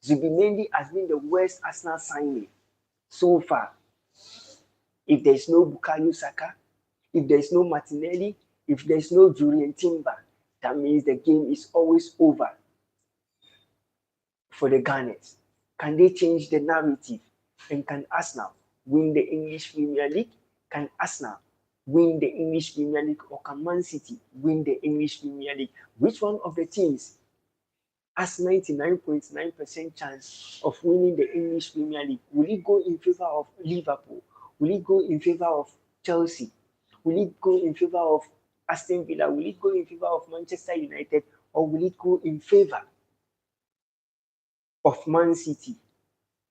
Zubimendi has been the worst Arsenal signing so far. If there's no Bukayo Saka, if there's no Martinelli, if there's no Julian Timber, that means the game is always over for the Gunners. Can they change the narrative? And can Arsenal win the English Premier League? Can Arsenal win the English Premier League, or can Man City win the English Premier League? Which one of the teams has 99.9% chance of winning the English Premier League? Will it go in favor of Liverpool? Will it go in favor of Chelsea? Will it go in favor of Aston Villa? Will it go in favor of Manchester United? Or will it go in favor of Man City,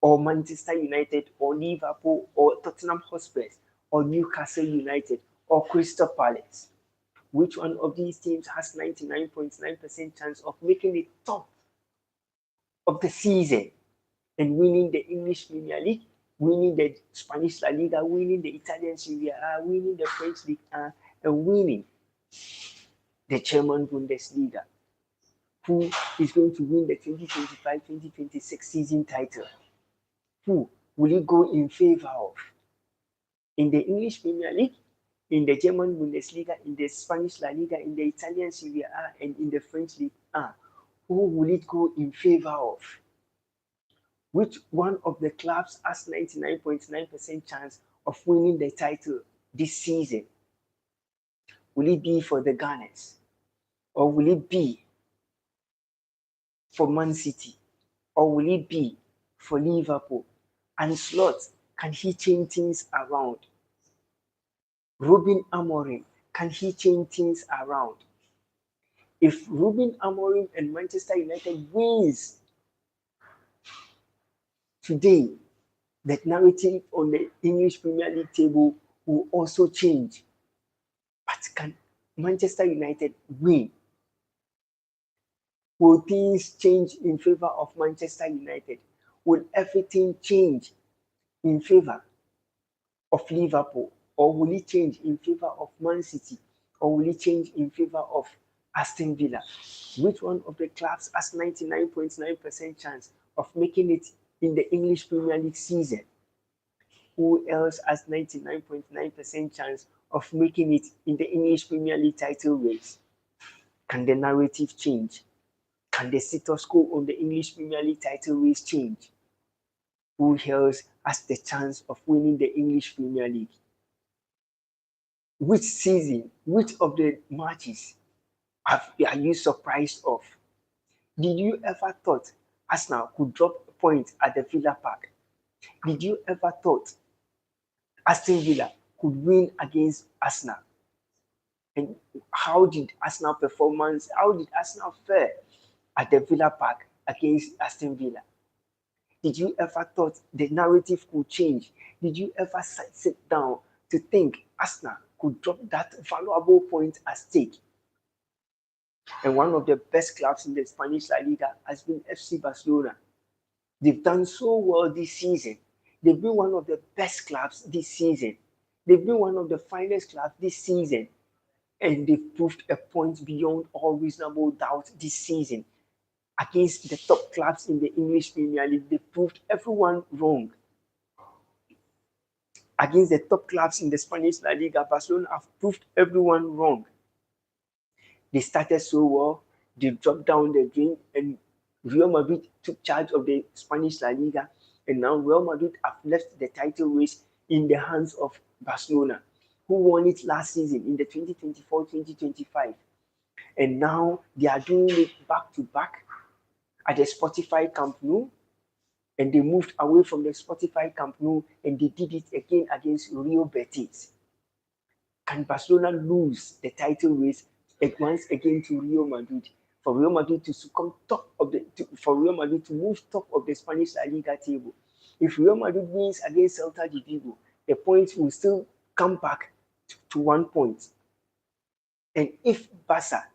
or Manchester United, or Liverpool, or Tottenham Hotspur, or Newcastle United, or Crystal Palace? Which one of these teams has 99.9% chance of making it top of the season and winning the English Premier League, winning the Spanish La Liga, winning the Italian Serie A, winning the French League A, and winning the German Bundesliga? Who is going to win the 2025-2026 season title? Who will it go in favor of? In the English Premier League, in the German Bundesliga, in the Spanish La Liga, in the Italian Serie A, and in the French League A? Who will it go in favor of? Which one of the clubs has 99.9% chance of winning the title this season? Will it be for the Gunners? Or will it be for Man City? Or will it be for Liverpool? And Slot, can he change things around? Ruben Amorim, can he change things around? If Ruben Amorim and Manchester United wins today, the narrative on the English Premier League table will also change. But can Manchester United win? Will things change in favor of Manchester United? Will everything change in favor of Liverpool? Or will it change in favor of Man City? Or will it change in favor of Aston Villa? Which one of the clubs has 99.9% chance of making it in the English Premier League season? Who else has 99.9% chance of making it in the English Premier League title race? Can the narrative change? Can the status quo on the English Premier League title race change? Who else has the chance of winning the English Premier League? Which season, which of the matches are you surprised of? Did you ever thought Arsenal could drop a point at the Villa Park? Did you ever thought Aston Villa could win against Arsenal? And how did Arsenal fare at the Villa Park against Aston Villa? Did you ever thought the narrative could change? Did you ever sit down to think Arsenal could drop that valuable point at stake? And one of the best clubs in the Spanish La Liga has been FC Barcelona. They've done so well this season. They've been one of the best clubs this season. They've been one of the finest clubs this season. And they've proved a point beyond all reasonable doubt this season. Against the top clubs in the English Premier League, they proved everyone wrong. Against the top clubs in the Spanish La Liga, Barcelona have proved everyone wrong. They started so well, they dropped down the drain, and Real Madrid took charge of the Spanish La Liga, and now Real Madrid have left the title race in the hands of Barcelona, who won it last season in the 2024-2025. And now they are doing it back to back at the Spotify Camp Nou, and they moved away from the Spotify Camp Nou and they did it again against Real Betis. Can Barcelona lose the title race once again to Real Madrid? For Real Madrid to succumb for Real Madrid to move top of the Spanish La Liga table. If Real Madrid wins against Celta de Vigo, the points will still come back to 1 point. And if Barca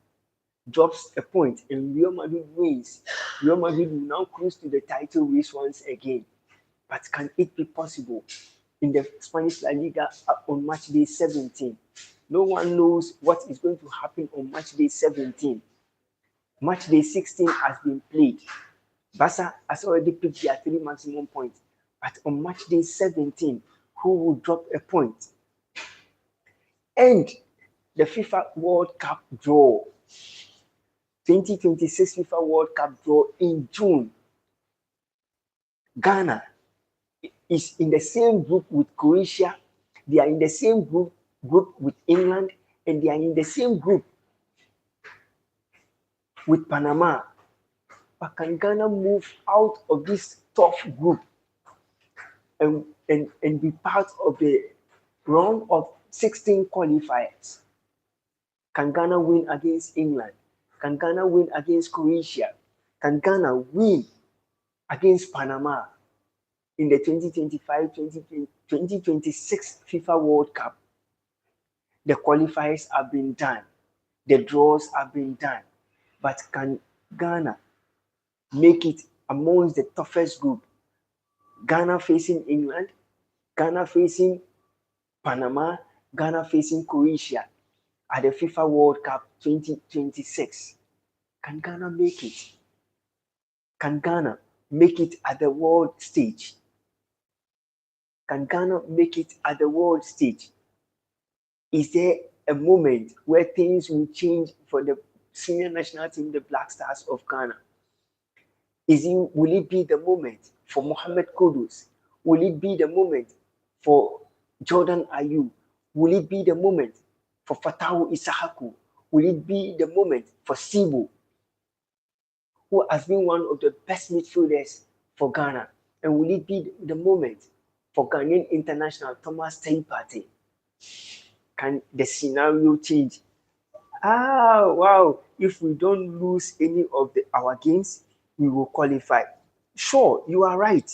drops a point and Real Madrid wins, Real Madrid will now cruise to the title race once again. But can it be possible in the Spanish La Liga on match day 17? No one knows what is going to happen on match day 17. Match day 16 has been played. Barca has already picked their 3 maximum points. But on match day 17, who will drop a point? And the FIFA World Cup draw. 2026 FIFA World Cup draw in June. Ghana is in the same group with Croatia. They are in the same group with England, and they are in the same group with Panama. But can Ghana move out of this tough group and be part of the round of 16 qualifiers? Can Ghana win against England? Can Ghana win against Croatia? Can Ghana win against Panama in the 2025-2026 FIFA World Cup? The qualifiers have been done. the draws have been done. But can Ghana make it amongst the toughest group? Ghana facing England, Ghana facing Panama, Ghana facing Croatia at the FIFA World Cup 2026. Can Ghana make it? Can Ghana make it at the world stage? Can Ghana make it at the world stage? Is there a moment where things will change for the senior national team, the Black Stars of Ghana? Will it be the moment for Mohamed Kudus? Will it be the moment for Jordan Ayew? Will it be the moment for Fatawu Isahaku? Will it be the moment for Sibu, who has been one of the best midfielders for Ghana? And will it be the moment for Ghanaian international Thomas Partey? Can the scenario change? Wow. If we don't lose any of our games, we will qualify. Sure, you are right.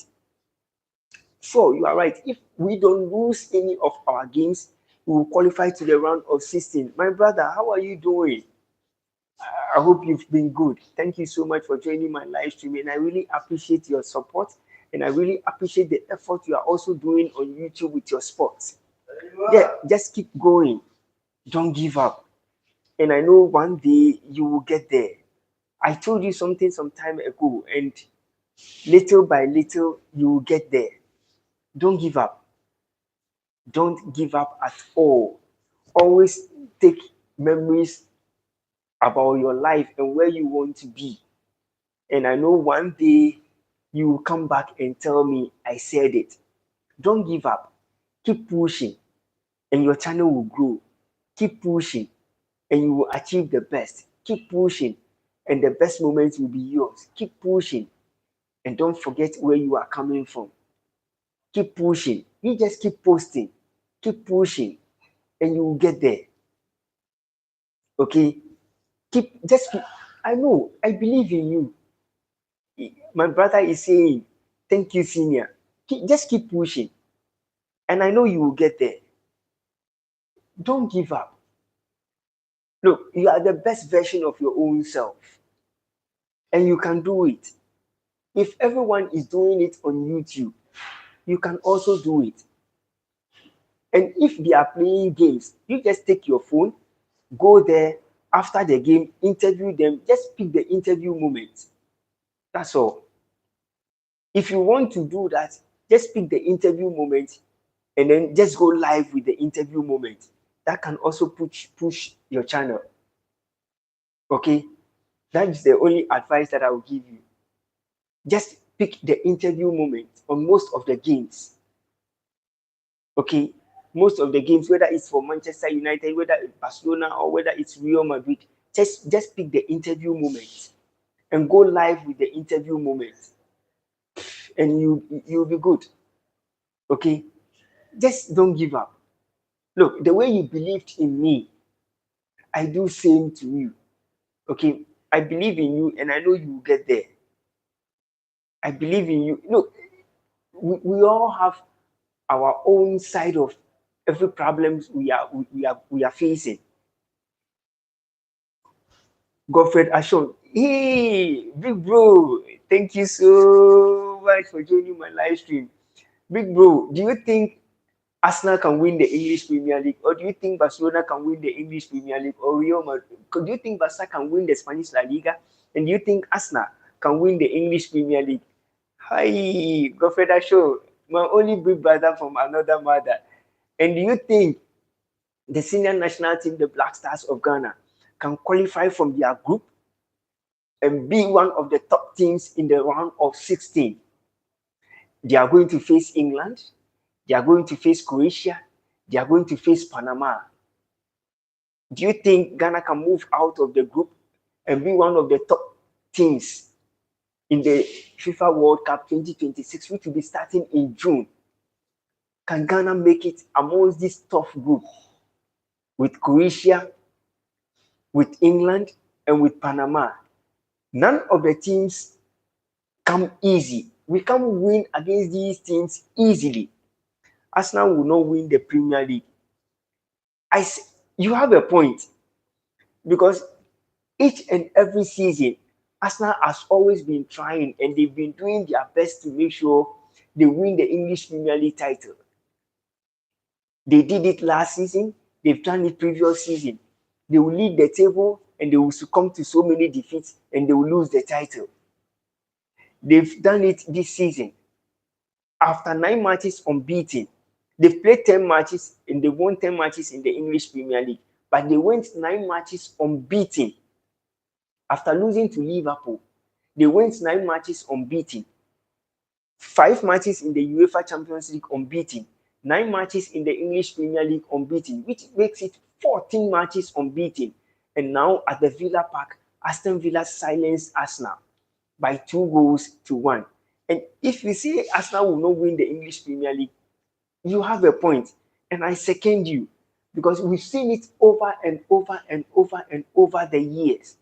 If we don't lose any of our games, we will qualify to the round of 16. My brother, how are you doing? I hope you've been good. Thank you so much for joining my live stream, and I really appreciate your support, and I really appreciate the effort you are also doing on YouTube with your sports. Yeah, just keep going. Don't give up. And I know one day you will get there. I told you something some time ago, and little by little you will get there. Don't give up. Don't give up at all. Always take memories about your life and where you want to be. And I know one day you will come back and tell me I said it. Don't give up. Keep pushing, and your channel will grow. Keep pushing, and you will achieve the best. Keep pushing, and the best moments will be yours. Keep pushing, and don't forget where you are coming from. Keep pushing. You just keep posting. Keep pushing, and you will get there. Okay? Keep. I know. I believe in you. My brother is saying, thank you, senior. Just keep pushing, and I know you will get there. Don't give up. Look, you are the best version of your own self, and you can do it. If everyone is doing it on YouTube, you can also do it. And if they are playing games, you just take your phone, go there after the game, interview them, just pick the interview moment. That's all. If you want to do that, just pick the interview moment and then just go live with the interview moment. That can also push your channel. Okay? That is the only advice that I will give you. Just pick the interview moment on most of the games. Okay? Most of the games, whether it's for Manchester United, whether it's Barcelona, or whether it's Real Madrid, just pick the interview moment and go live with the interview moment, and you'll be good. Okay? Just don't give up. Look, the way you believed in me, I do same to you. Okay? I believe in you, and I know you will get there. I believe in you. Look, we all have our own side of every problems we are facing. Godfred Ashon, hey, big bro, thank you so much for joining my live stream. Big bro, do you think Arsenal can win the English Premier League, or do you think Barcelona can win the English Premier League, or Real Madrid? Do you think Barca can win the Spanish La Liga, and do you think Arsenal can win the English Premier League? Hi, Godfred Ashon, my only big brother from another mother. And do you think the senior national team, the Black Stars of Ghana, can qualify from their group and be one of the top teams in the round of 16? They are going to face England, they are going to face Croatia, they are going to face Panama. Do you think Ghana can move out of the group and be one of the top teams in the FIFA World Cup 2026, which will be starting in June? Can Ghana make it amongst this tough group with Croatia, with England, and with Panama? None of the teams come easy. We can't win against these teams easily. Arsenal will not win the Premier League. You have a point. because each and every season, Arsenal has always been trying and they've been doing their best to make sure they win the English Premier League title. They did it last season, they've done it previous season. They will lead the table and they will succumb to so many defeats and they will lose the title. They've done it this season. After 9 matches unbeaten, they've played 10 matches and they won 10 matches in the English Premier League, but they went 9 matches unbeaten. After losing to Liverpool, they went 9 matches unbeaten. 5 matches in the UEFA Champions League unbeaten. 9 matches in the English Premier League unbeaten, which makes it 14 matches unbeaten. And now at the Villa Park, Aston Villa silenced Arsenal by 2 goals to 1. And if you say Arsenal will not win the English Premier League, you have a point. And I second you because we've seen it over and over and over and over the years.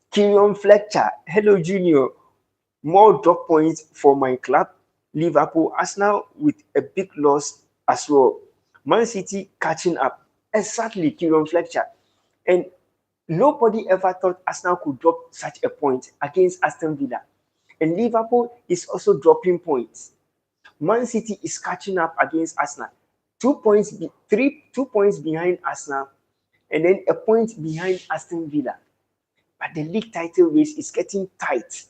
Kieran Fletcher, hello Junior. More drop points for my club. Liverpool, Arsenal with a big loss as well. Man City catching up. Exactly, Kieran Fletcher. And nobody ever thought Arsenal could drop such a point against Aston Villa. And Liverpool is also dropping points. Man City is catching up against Arsenal. 2 points, 2 points behind Arsenal, and then a point behind Aston Villa. But the league title race is getting tight.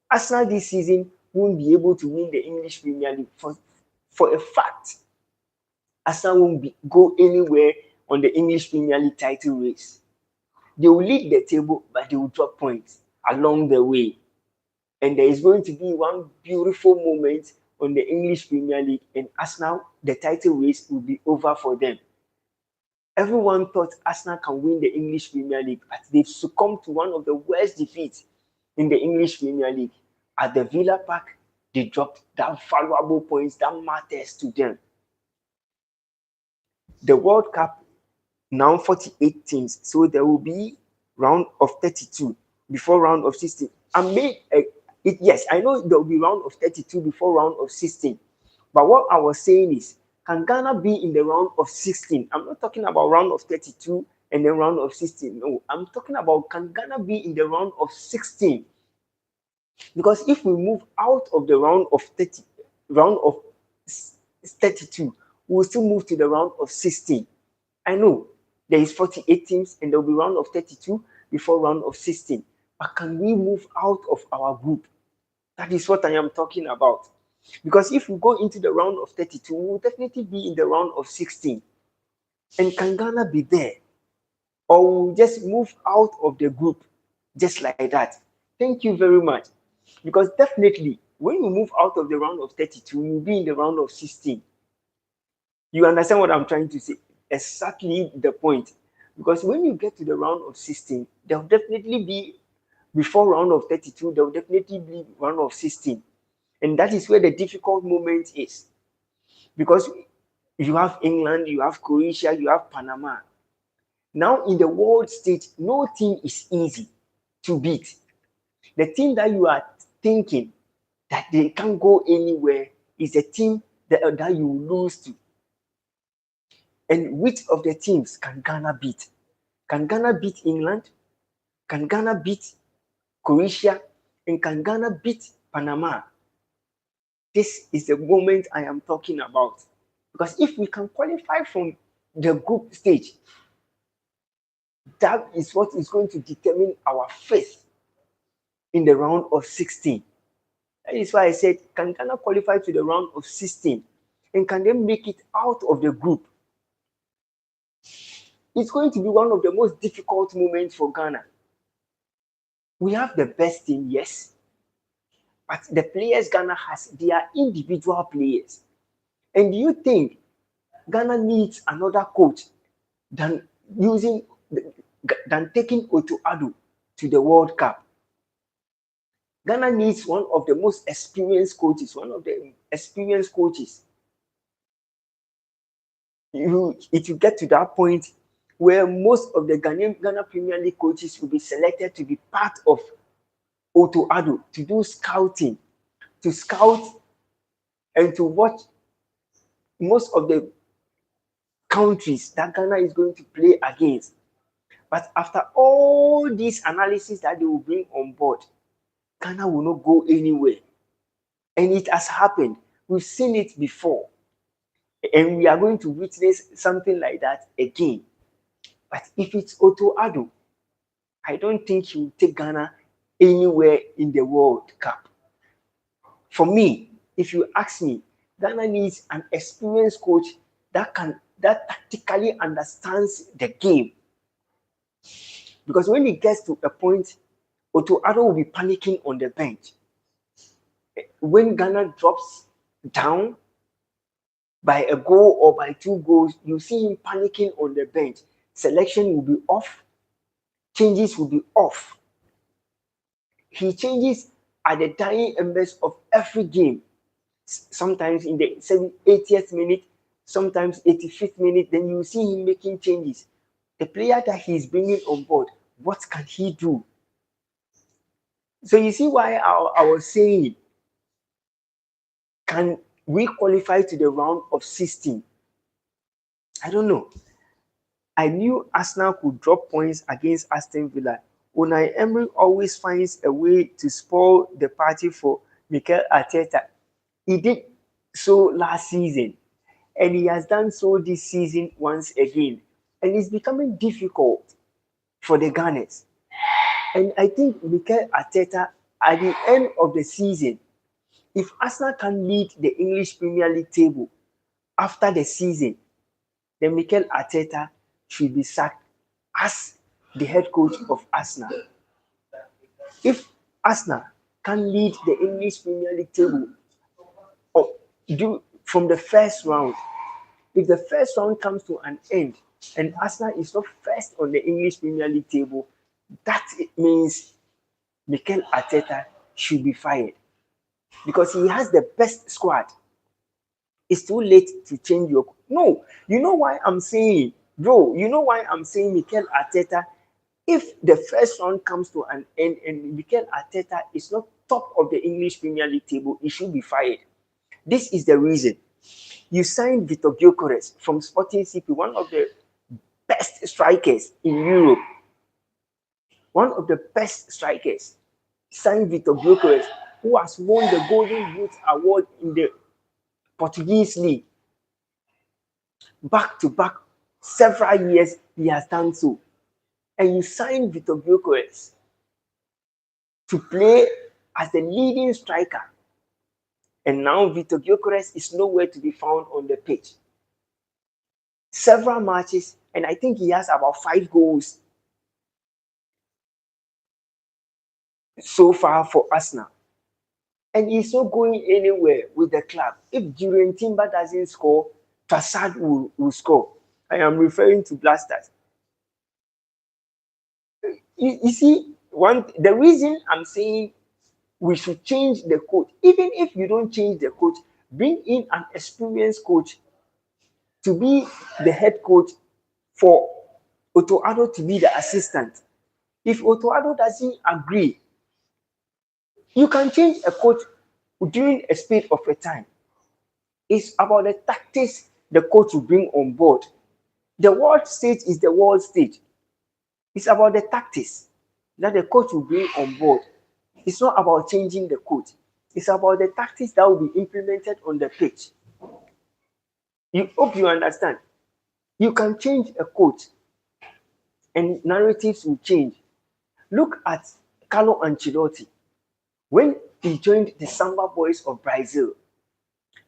Arsenal this season won't be able to win the English Premier League for a fact. Arsenal won't go anywhere on the English Premier League title race. They will lead the table, but they will drop points along the way. And there is going to be one beautiful moment on the English Premier League, and Arsenal, the title race will be over for them. Everyone thought Arsenal can win the English Premier League, but they've succumbed to one of the worst defeats in the English Premier League. At the Villa Park, they dropped that valuable points that matters to them. The World Cup, now 48 teams, so there will be round of 32 before round of 16. Yes, I know there will be round of 32 before round of 16. But what I was saying is, can Ghana be in the round of 16? I'm not talking about round of 32 and then round of 16. No, I'm talking about can Ghana be in the round of 16? Because if we move out of the round of 32, we'll still move to the round of 16. I know there is 48 teams and there will be round of 32 before round of 16. But can we move out of our group? That is what I am talking about. Because if we go into the round of 32, we will definitely be in the round of 16. And can Ghana be there? Or we'll just move out of the group just like that? Thank you very much. Because definitely, when you move out of the round of 32, you'll be in the round of 16. You understand what I'm trying to say? Exactly the point. Because when you get to the round of 16, there will definitely be, before round of 32, there will definitely be round of 16. And that is where the difficult moment is. Because you have England, you have Croatia, you have Panama. Now in the world stage, no team is easy to beat. The team that you are thinking that they can't go anywhere is the team that you lose to. And which of the teams can Ghana beat? Can Ghana beat England? Can Ghana beat Croatia? And can Ghana beat Panama? This is the moment I am talking about. Because if we can qualify from the group stage, that is what is going to determine our fate in the round of 16. That is why I said, can Ghana qualify to the round of 16? And can they make it out of the group? It's going to be one of the most difficult moments for Ghana. We have the best team, yes. But the players Ghana has, they are individual players. And do you think Ghana needs another coach than taking Otto Addo to the World Cup? Ghana needs one of the most experienced coaches, It will get to that point where most of the Ghana Premier League coaches will be selected to be part of Otto Addo, to do scouting, to scout and to watch most of the countries that Ghana is going to play against. But after all these analysis that they will bring on board, Ghana will not go anywhere. And it has happened. We've seen it before. And we are going to witness something like that again. But if it's Otto Addo, I don't think he will take Ghana anywhere in the World Cup. For me, if you ask me, Ghana needs an experienced coach that tactically understands the game. Because when it gets to a point, Otto Addo will be panicking on the bench. When Ghana drops down by a goal or by 2 goals, you see him panicking on the bench. Selection will be off. Changes will be off. He changes at the dying embers of every game. Sometimes in the 80th minute, sometimes 85th minute, then you see him making changes. The player that he's bringing on board, what can he do? So you see why I was saying, can we qualify to the round of 16? I don't know. I knew Arsenal could drop points against Aston Villa. Unai Emery always finds a way to spoil the party for Mikel Arteta. He did so last season, and he has done so this season once again. And it's becoming difficult for the Gunners. And I think Mikel Arteta, at the end of the season, if Arsenal can lead the English Premier League table after the season, then Mikel Arteta should be sacked as the head coach of Arsenal. If Arsenal can lead the English Premier League table from the first round, if the first round comes to an end and Arsenal is not first on the English Premier League table, that means Mikel Arteta should be fired because he has the best squad. It's too late to change your... No, you know why I'm saying, bro, you know why I'm saying Mikel Arteta, if the first round comes to an end and Mikel Arteta is not top of the English Premier League table, he should be fired. This is the reason. You signed Vitor Gyökeres from Sporting CP, one of the best strikers in Europe. One of the best strikers. Signed Vitor Gyökeres, who has won the Golden Boot Award in the Portuguese League. Back to back, several years he has done so. And you signed Vitor Gyökeres to play as the leading striker. And now Vitor Gyökeres is nowhere to be found on the pitch. Several matches, and I think he has about 5 goals so far for Arsenal. And he's not going anywhere with the club. If Jurien Timber doesn't score, Trossard will score. I am referring to Blasters. You see, the reason I'm saying we should change the coach, even if you don't change the coach, bring in an experienced coach to be the head coach for Otto Addo to be the assistant. If Otto Addo doesn't agree, you can change a coach during a space of a time. It's about the tactics the coach will bring on board. The world stage is the world stage. It's about the tactics that the coach will bring on board. It's not about changing the coach. It's about the tactics that will be implemented on the pitch. You hope you understand. You can change a coach and narratives will change. Look at Carlo Ancelotti. When he joined the Samba Boys of Brazil,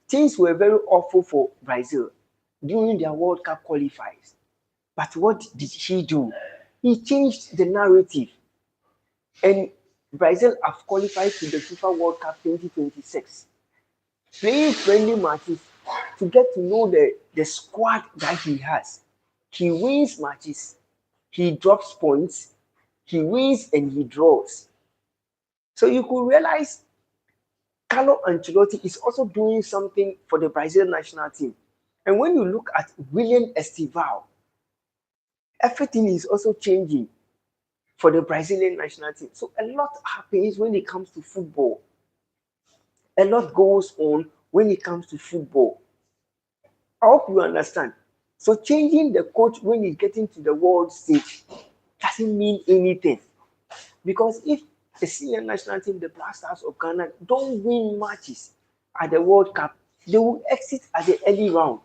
things were very awful for Brazil during their World Cup qualifiers. But what did he do? He changed the narrative. And Brazil have qualified to the FIFA World Cup 2026. Playing friendly matches to get to know the squad that he has. He wins matches, he drops points, he wins and he draws. So you could realize Carlo Ancelotti is also doing something for the Brazil national team. And when you look at William Estival, everything is also changing for the Brazilian national team. So a lot happens when it comes to football. A lot goes on when it comes to football. I hope you understand. So changing the coach when he's getting to the world stage doesn't mean anything. Because if the senior national team, the Black Stars of Ghana, don't win matches at the World Cup, they will exit at the early round.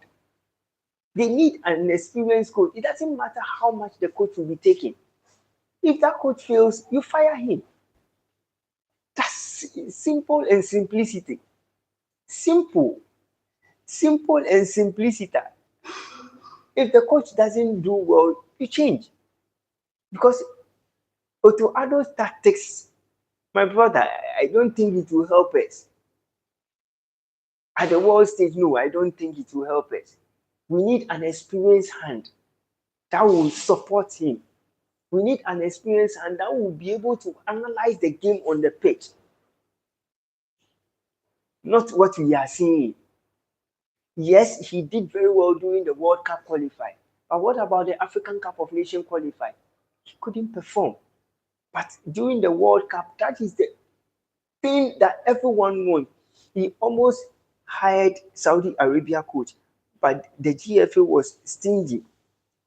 They need an experienced coach. It doesn't matter how much the coach will be taking. If that coach fails, you fire him. That's simple and simplicity. Simple. Simple and simplicity. If the coach doesn't do well, you change. Because Otto Addo's tactics, my brother, I don't think it will help us. At the world stage, no, I don't think it will help us. We need an experienced hand that will support him. We need an experienced hand that will be able to analyze the game on the pitch. Not what we are seeing. Yes, he did very well during the World Cup qualify. But what about the African Cup of Nations qualify? He couldn't perform. But during the World Cup, that is the thing that everyone wants. He almost hired Saudi Arabia coach, but the GFA was stingy.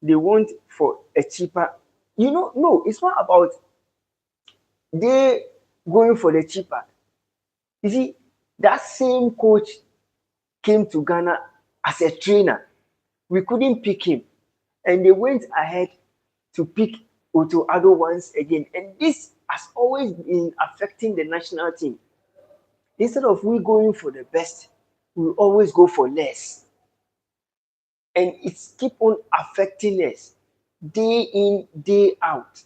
They want for a cheaper. No, it's not about they going for the cheaper. You see, that same coach came to Ghana as a trainer. We couldn't pick him. And they went ahead to pick Otto Addo once again. And this has always been affecting the national team. Instead of we going for the best, we always go for less. And it's keep on affecting us day in, day out.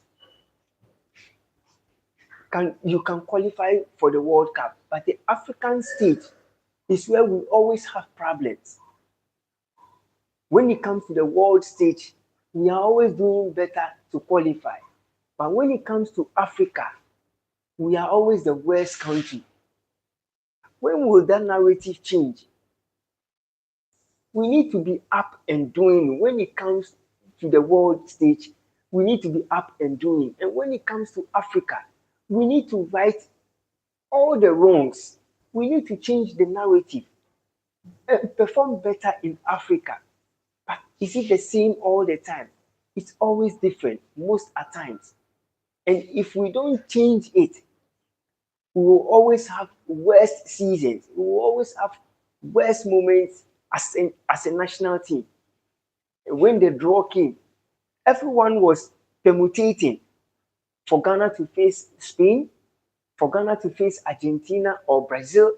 You can qualify for the World Cup, but the African stage is where we always have problems. When it comes to the world stage, we are always doing better to qualify. But when it comes to Africa, we are always the worst country. When will that narrative change? We need to be up and doing. When it comes to the world stage, we need to be up and doing. And when it comes to Africa, we need to right all the wrongs. We need to change the narrative and perform better in Africa. But is it the same all the time? It's always different, most at times. And if we don't change it, we will always have worst seasons. We will always have worst moments as a national team. When the draw came, everyone was permutating for Ghana to face Spain, for Ghana to face Argentina or Brazil,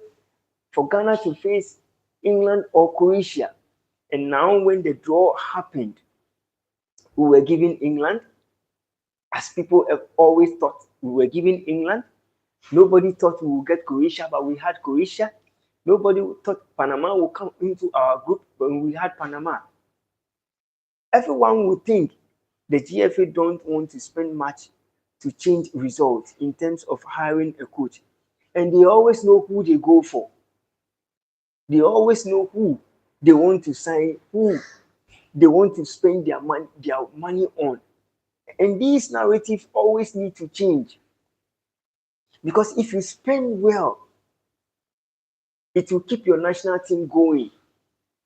for Ghana to face England or Croatia. And now when the draw happened, we were giving England, as people have always thought we were giving England. Nobody thought we would get Croatia, but we had Croatia. Nobody thought Panama would come into our group, but we had Panama. Everyone would think the GFA don't want to spend much to change results in terms of hiring a coach. And they always know who they go for. They always know who they want to sign, who they want to spend their money on. And these narratives always need to change. Because if you spend well, it will keep your national team going.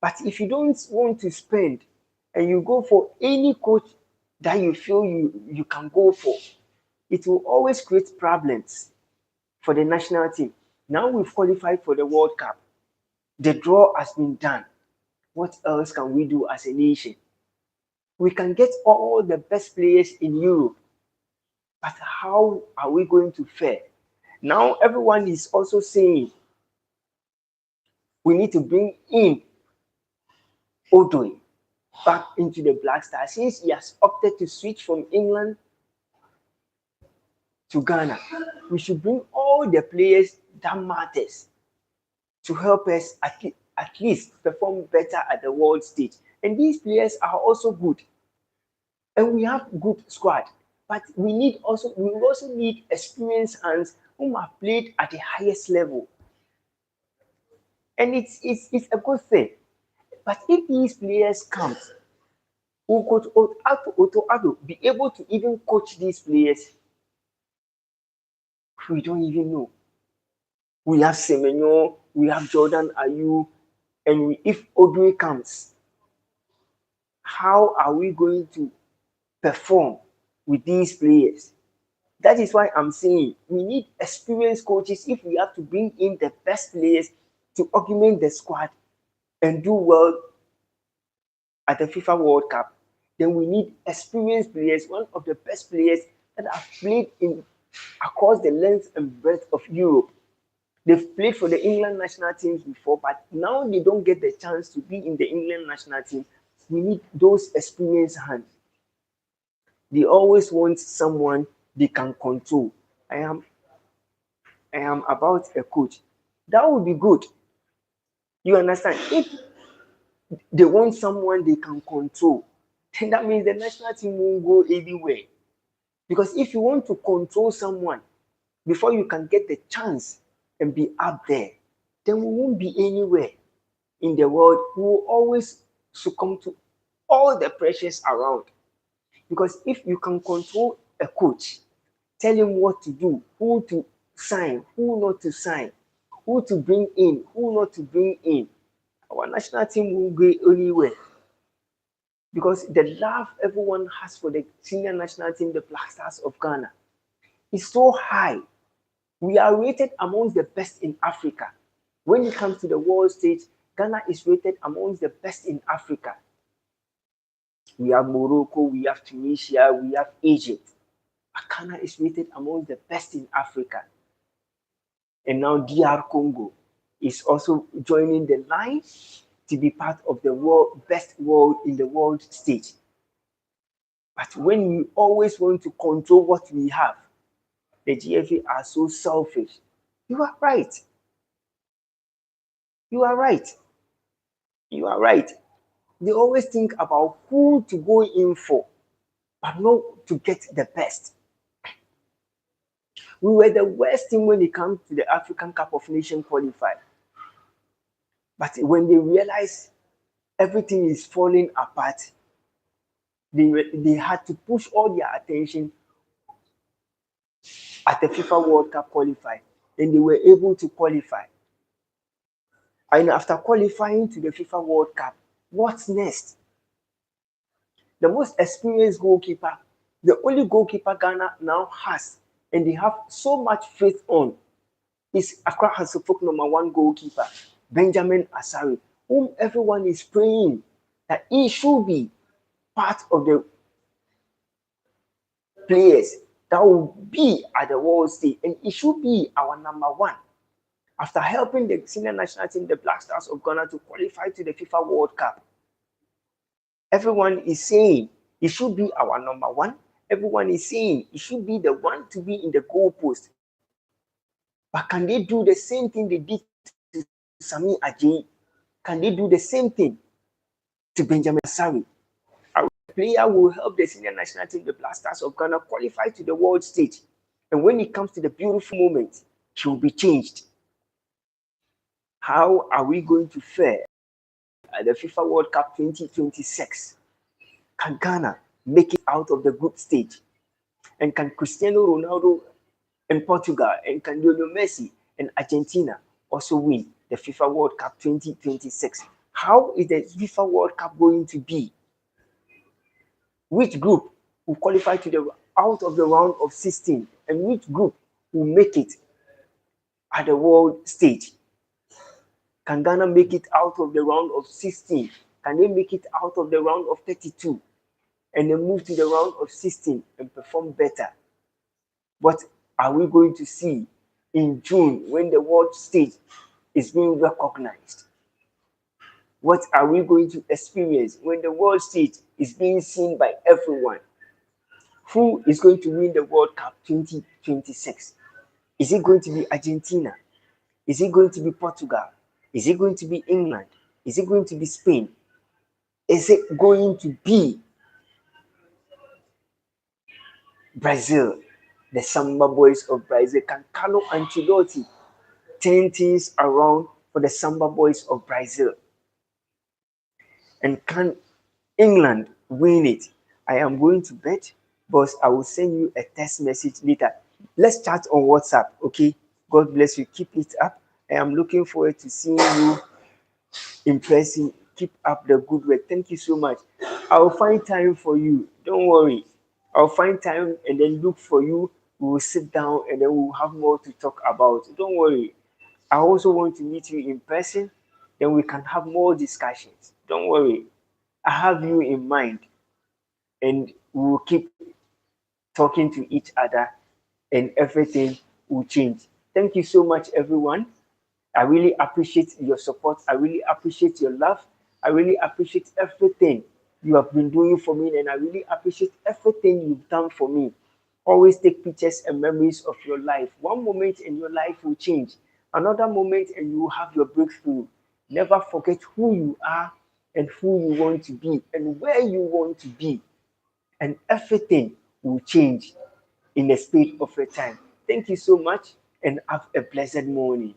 But if you don't want to spend and you go for any coach that you feel you can go for, it will always create problems for the national team. Now we've qualified for the World Cup. The draw has been done. What else can we do as a nation? We can get all the best players in Europe. But how are we going to fare? Now everyone is also saying we need to bring in Odoi back into the Black Stars since he has opted to switch from England to Ghana. We should bring all the players that matters to help us at least perform better at the world stage. And these players are also good. And we have good squad. But we also need experienced hands who have played at the highest level. And it's a good thing. But if these players come, will Coach Otto Addo be able to even coach these players? We don't even know. We have Semenyo, we have Jordan Ayew, and if Odoi comes, how are we going to perform with these players. That is why I'm saying we need experienced coaches. If we have to bring in the best players to augment the squad and do well at the FIFA World Cup, then we need experienced players, one of the best players that have played in across the length and breadth of Europe. They've played for the England national teams before, but now they don't get the chance to be in the England national team. We need those experienced hands. They always want someone they can control. I am about a coach. That would be good. You understand? If they want someone they can control, then that means the national team won't go anywhere. Because if you want to control someone before you can get the chance and be up there, then we won't be anywhere in the world. We will always succumb to all the pressures around. Because if you can control a coach, tell him what to do, who to sign, who not to sign, who to bring in, who not to bring in, our national team won't go anywhere. Because the love everyone has for the senior national team, the Black Stars of Ghana, is so high. We are rated amongst the best in Africa. When it comes to the world stage, Ghana is rated amongst the best in Africa. We have Morocco, we have Tunisia, we have Egypt. But Ghana is rated amongst the best in Africa. And now DR Congo is also joining the line to be part of the best world in the world stage. But when we always want to control what we have, the GFA are so selfish. You are right. You are right. You are right. They always think about who to go in for, but not to get the best. We were the worst team when it comes to the African Cup of Nations qualifier. But when they realize everything is falling apart, they had to push all their attention at the FIFA World Cup qualifier, and they were able to qualify. And after qualifying to the FIFA World Cup, what's next? The most experienced goalkeeper, the only goalkeeper Ghana now has, and they have so much faith on, is Accra Hasselhoff #1 goalkeeper, Benjamin Asare, whom everyone is praying that he should be part of the players that will be at the world stage, and he should be our #1. After helping the senior national team, the Black Stars of Ghana, to qualify to the FIFA World Cup, everyone is saying he should be our #1. Everyone is saying he should be the one to be in the goalpost. But can they do the same thing they did to Sami Ajayi? Can they do the same thing to Benjamin Asare? A player will help the senior national team, the Black Stars of Ghana, qualify to the world stage. And when it comes to the beautiful moment, he will be changed. How are we going to fare at the FIFA World Cup 2026? Can Ghana make it out of the group stage? And can Cristiano Ronaldo and Portugal, and can Lionel Messi and Argentina also win the FIFA World Cup 2026? How is the FIFA World Cup going to be? Which group will qualify to the out of the round of 16, and which group will make it at the world stage? Can Ghana make it out of the round of 16? Can they make it out of the round of 32 and then move to the round of 16 and perform better? What are we going to see in June when the world stage is being recognized? What are we going to experience when the world stage is being seen by everyone? Who is going to win the World Cup 2026? Is it going to be Argentina? Is it going to be Portugal? Is it going to be England? Is it going to be Spain? Is it going to be Brazil? The Samba Boys of Brazil. Can Carlo Ancelotti turn things around for the Samba Boys of Brazil? And can England win it? I am going to bet, but I will send you a text message later. Let's chat on WhatsApp, okay? God bless you. Keep it up. I am looking forward to seeing you in person. Keep up the good work. Thank you so much. I will find time for you. Don't worry. I'll find time and then look for you. We will sit down and then we'll have more to talk about. Don't worry. I also want to meet you in person. Then we can have more discussions. Don't worry. I have you in mind, and we will keep talking to each other, and everything will change. Thank you so much, everyone. I really appreciate your support. I really appreciate your love. I really appreciate everything you have been doing for me, and I really appreciate everything you've done for me. Always take pictures and memories of your life. One moment in your life will change, another moment, and you will have your breakthrough. Never forget who you are and who you want to be and where you want to be, and everything will change in a speed of a time. Thank you so much and have a blessed morning.